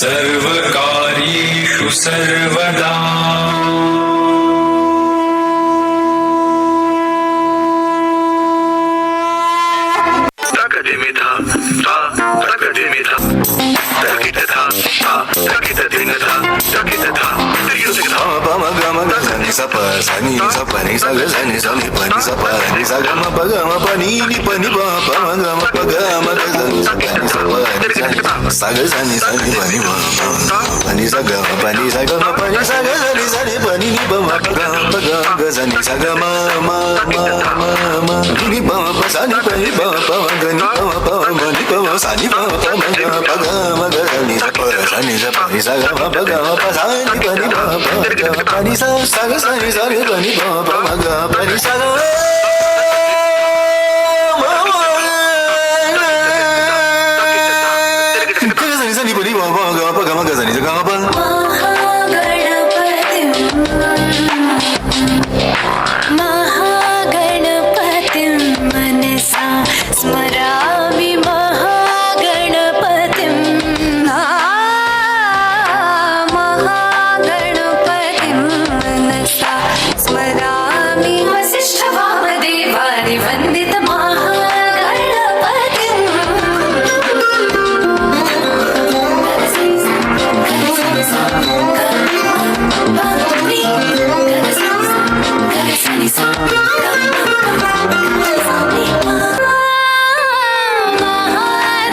C: सर्वकार्येषु सर्वदा
A: महागणपतिं मनसा स्मरामि महागणपतिं महागणपतिं मनसा स्मरामि वसिष्ठवामदेवानि वन्दित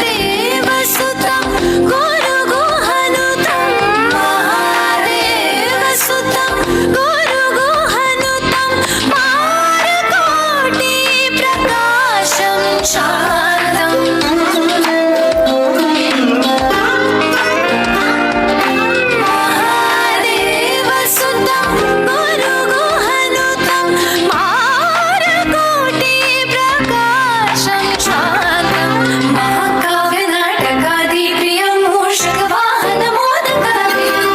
A: महादेवसुतं गुरुगुहनुतं महादेवसुतं गुरुगुहनुतं मारकोटि प्रकाशं शारदम् महादेवसुतं गुरुगुहनुतं मारकोटि प्रकाशं शारदं महाकाव्यनाटकादिप्रियं मूषकवाहनमोदकप्रियं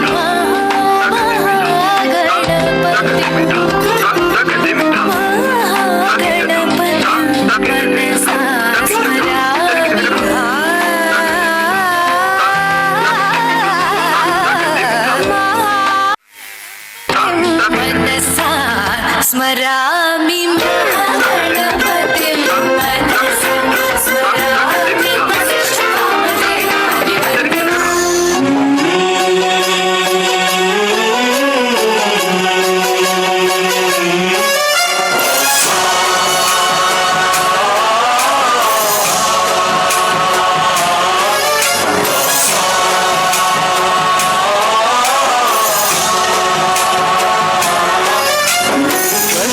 A: महागणपतिं मनसा स्मरामि महागणपतिं मनसा स्मरामि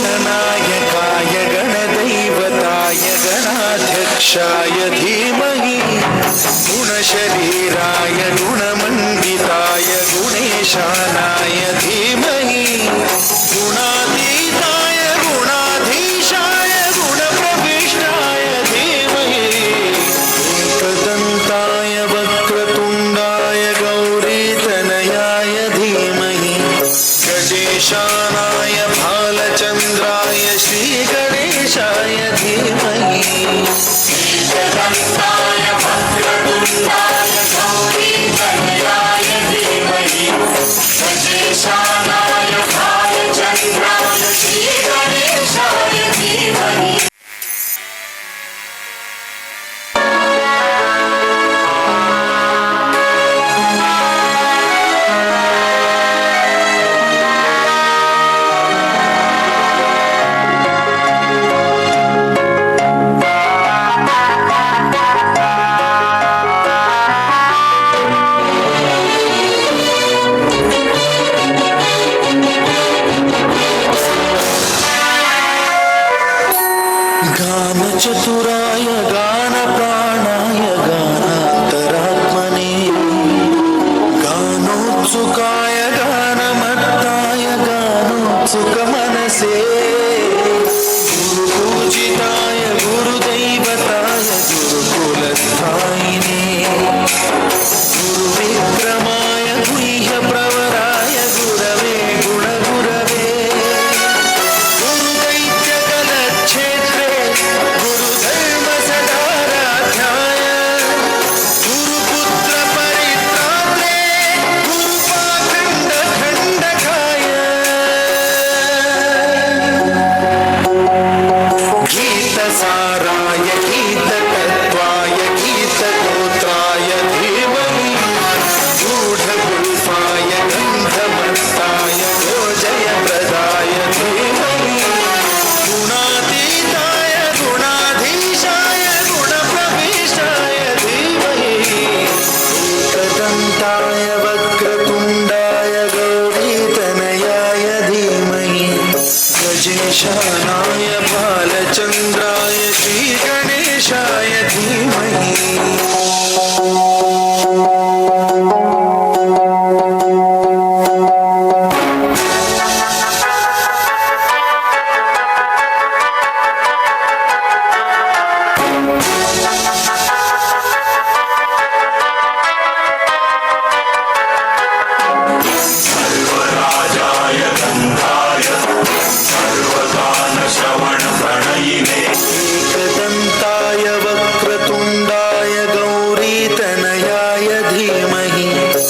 C: गणनायकाय गणदैवताय गणाध्यक्षाय धीमहि गुणशरीराय गुणमण्डिताय गुणेशानाय धीमहि गुणातीताय गुणाधीशाय गुणप्रविष्टाय धीमहि एकदन्ताय वक्रतुण्डाय गौरीतनयाय धीमहि गजेशानाय भालचन्द्राय श्रीगणेशाय धीमहि एकदन्ताय वक्रतुण्डाय गौरीतनयाय धीमहि गजेशानाय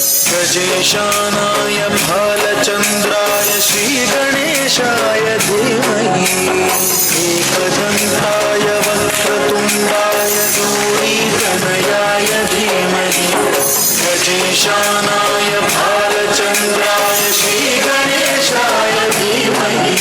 C: गजेशानाय भालचन्द्राय श्रीगणेशाय धीमहि एकदन्ताय वक्रतुण्डाय गौरीतनयाय धीमहि गजेशानाय भालचन्द्राय श्रीगणेशाय धीमहि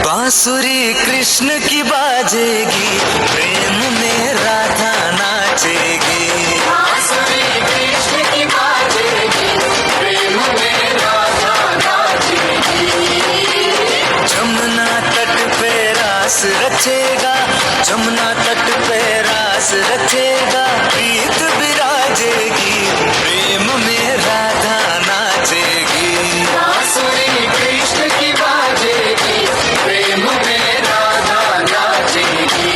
C: बांसुरी कृष्ण की बाजेगी, प्रेम में राधा नाचेगी। बांसुरी कृष्ण की बाजेगी, प्रेम में राधा नाचेगी। जमुना तट पे रास रचेगा, जमुना तट पे रास रचेगा, प्रीत विराजेगी, प्रेम में राधा नाचेगी। बांसुरी कृष्ण की बाजेगी, प्रेम में राधा नाचेगी।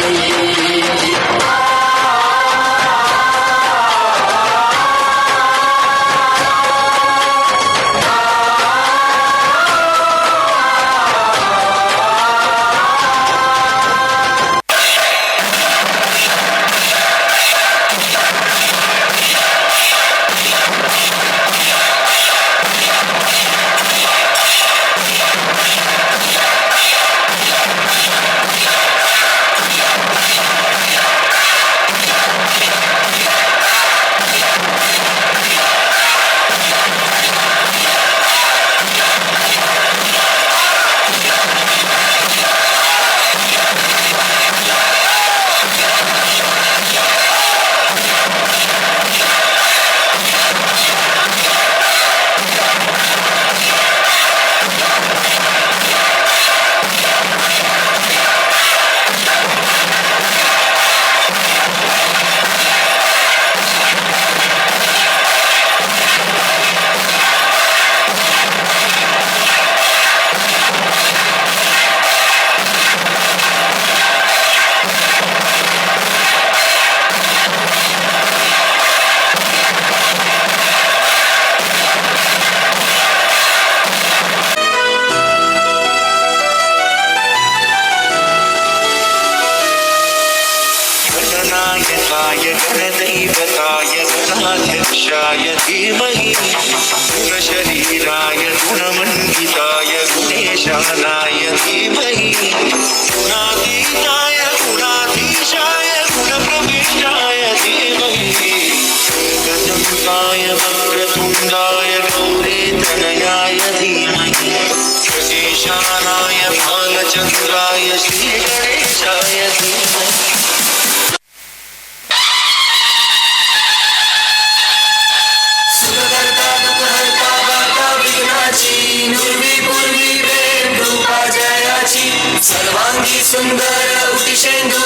C: गणदैवताय गणाध्यक्षाय धीमहि गुणशरीराय गुणमण्डिताय गुणेशानाय धीमहि गुणातीताय गुणाधीशाय गुणप्रविष्टाय धीमहि एकदन्ताय वक्रतुण्डाय गौरीतनयाय धीमहि गजेशानाय भालचन्द्राय श्रीगणेशाय धीमहि। सर्वांगी सुंदर उटी शेंदू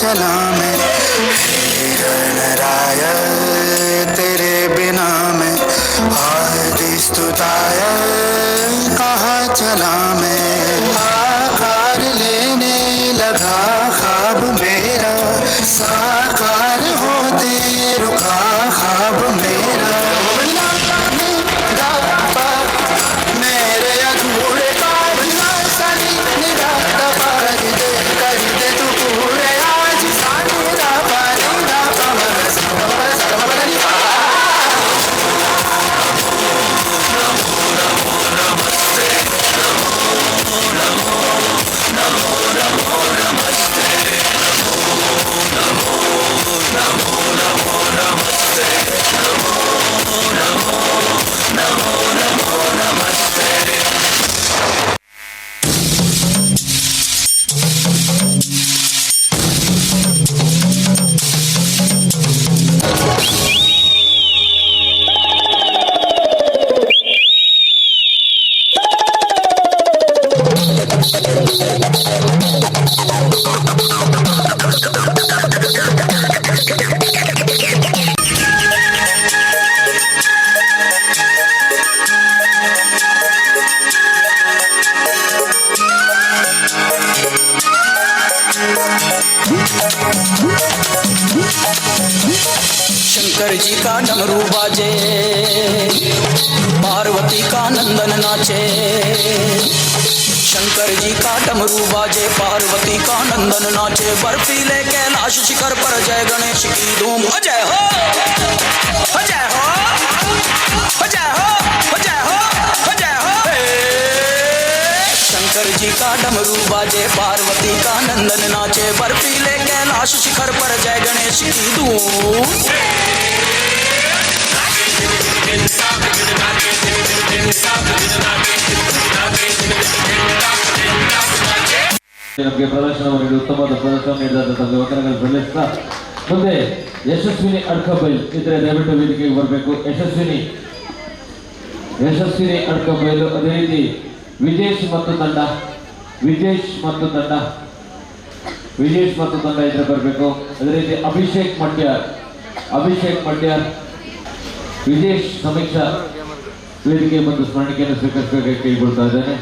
C: चला मैं रणराय तेरे बिना मैं आदि स्तुताय कहाँ चला मैं आकार लेने लगा ख्वाब मेरा साकार होते रुका ख्वाब मेरा मेरे अधूरे ख्वाब ना सनी निगाह कर दे तू पूरे आज सानी दा पानी दा पवन समपनी शंकर जी का डमरू बाजे पार्वती का नंदन नाचे शंकर जी का डमरू बाजे पार्वती का नंदन नाचे बर्फीले कैलाश शिखर पर जय गणेश की धूम हो जय हो हो जय हो हो जय हो हो जय हो हो जय हो शंकर जी का डमरू बाजे पार्वती का नंदन नाचे बर्फीले कैलाश शिखर पर जय गणेश की धूम
F: ನಮಗೆ ಪ್ರದರ್ಶನವನ್ನು ಉತ್ತಮವಾದ ಪ್ರದರ್ಶನ ನೀಡಿದಂಥ ಯುವಕರನ್ನು ಬೆಳೆಸ್ತಾ ಮುಂದೆ ಯಶಸ್ವಿನಿ ಅಡ್ಕಬೈಲ್ ಇದ್ರೆ ದಯವಿಟ್ಟು ವೇದಿಕೆಗೆ ಬರಬೇಕು. ಯಶಸ್ವಿನಿ ಅಡ್ಕಬೈಲು, ಅದೇ ರೀತಿ ವಿಜೇಶ್ ಮತ್ತು ತಂಡ ಇದ್ರೆ ಬರಬೇಕು. ಅದೇ ರೀತಿ ಅಭಿಷೇಕ್ ಮಡ್ಯಾರ್ ವಿಜೇಶ್ ಸಮೀಕ್ಷಾ ವೇದಿಕೆ ಮತ್ತು ಸ್ಮರಣಿಕೆಯನ್ನು ಸ್ವೀಕರಿಸಬೇಕಾಗಿ ಕೇಳಿಕೊಳ್ತಾ ಇದ್ದೇನೆ.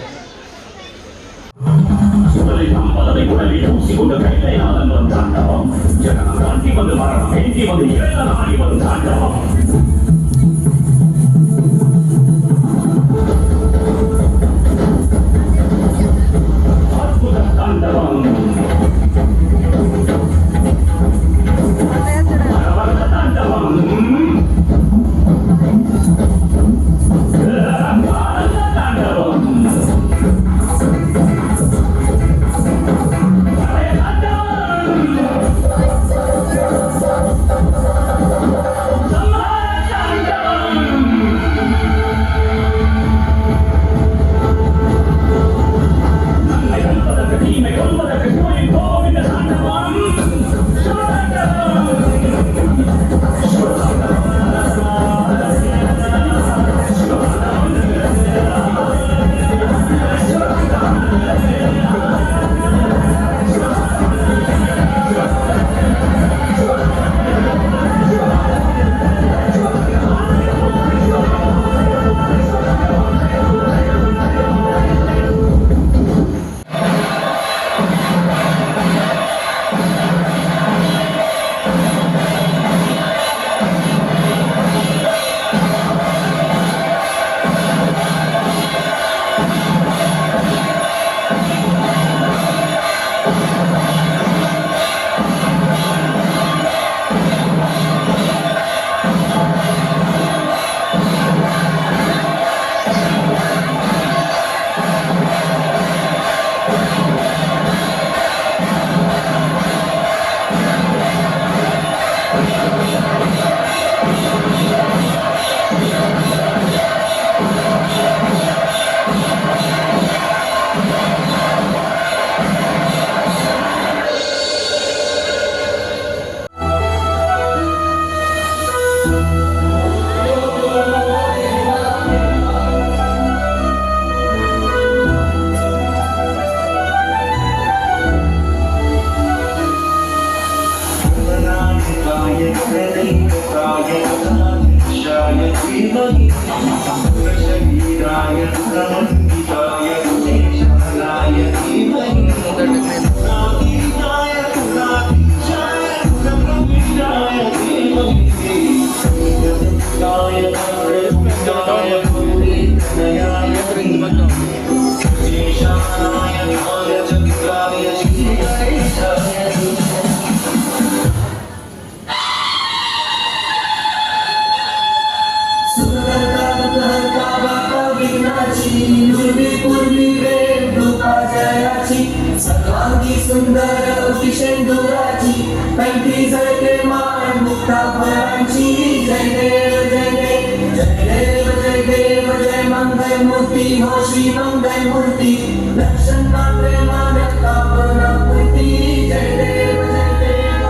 C: सर्वांगी सुंदर शेंदुराची कंठी झळके मान मुक्ता फळांची जय देव जय देव जय देव जय देव जय मंगल मूर्ती हो श्री मंगल मूर्ती दर्शन कांद्रे मान कामना मूर्ती जय देव जय देव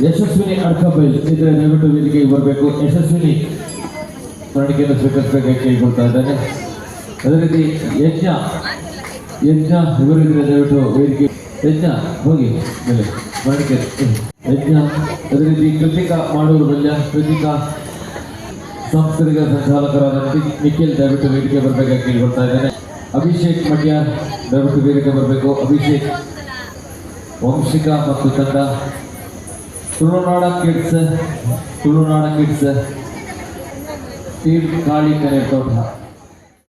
F: ಯಶಸ್ವಿನಿ ಅಡ್ಕಬೈಲ್ ಇದ್ರೆ ದಯವಿಟ್ಟು ವೇದಿಕೆಗೆ ಬರಬೇಕು. ಯಶಸ್ವಿನಿ ಸ್ಮರಣಿಕೆಯನ್ನು ಸ್ವೀಕರಿಸಬೇಕಾಗಿ ಕೇಳಿಕೊಳ್ತಾ ಇದ್ದಾನೆ. ಅದೇ ರೀತಿ ಯಜ್ಞ ಇವರಿದ್ರೆ ದಯವಿಟ್ಟು ವೇದಿಕೆ. ಯಜ್ಞ ಹೋಗಿ ಮೇಲೆ ಸ್ಮರಣಿಕೆ ಯಜ್ಞ. ಅದೇ ರೀತಿ ಕೃತಿಕಾ ಮಾಡೂರು ಬಲ್ಯ, ಕೃತಿಕಾ ಸಾಂಸ್ಕೃತಿಕ ಸಂಚಾಲಕರಾದ ನಿಖಿಲ್ ದಯವಿಟ್ಟು ವೇದಿಕೆ ಬರಬೇಕಾಗಿ ಕೇಳಿಕೊಳ್ತಾ ಇದ್ದಾನೆ. ಅಭಿಷೇಕ್ ಮಡ್ಯ ದಯವಿಟ್ಟು ವೇದಿಕೆ ಬರಬೇಕು. ಅಭಿಷೇಕ್, ವಂಶಿಕಾ ಮತ್ತು ತಂಡ, ತುಳುನಾಡ ಕಿಡ್ಸ್ ಟೀಮ್ ಕಾಳಿ ಕನೆತೋಟ.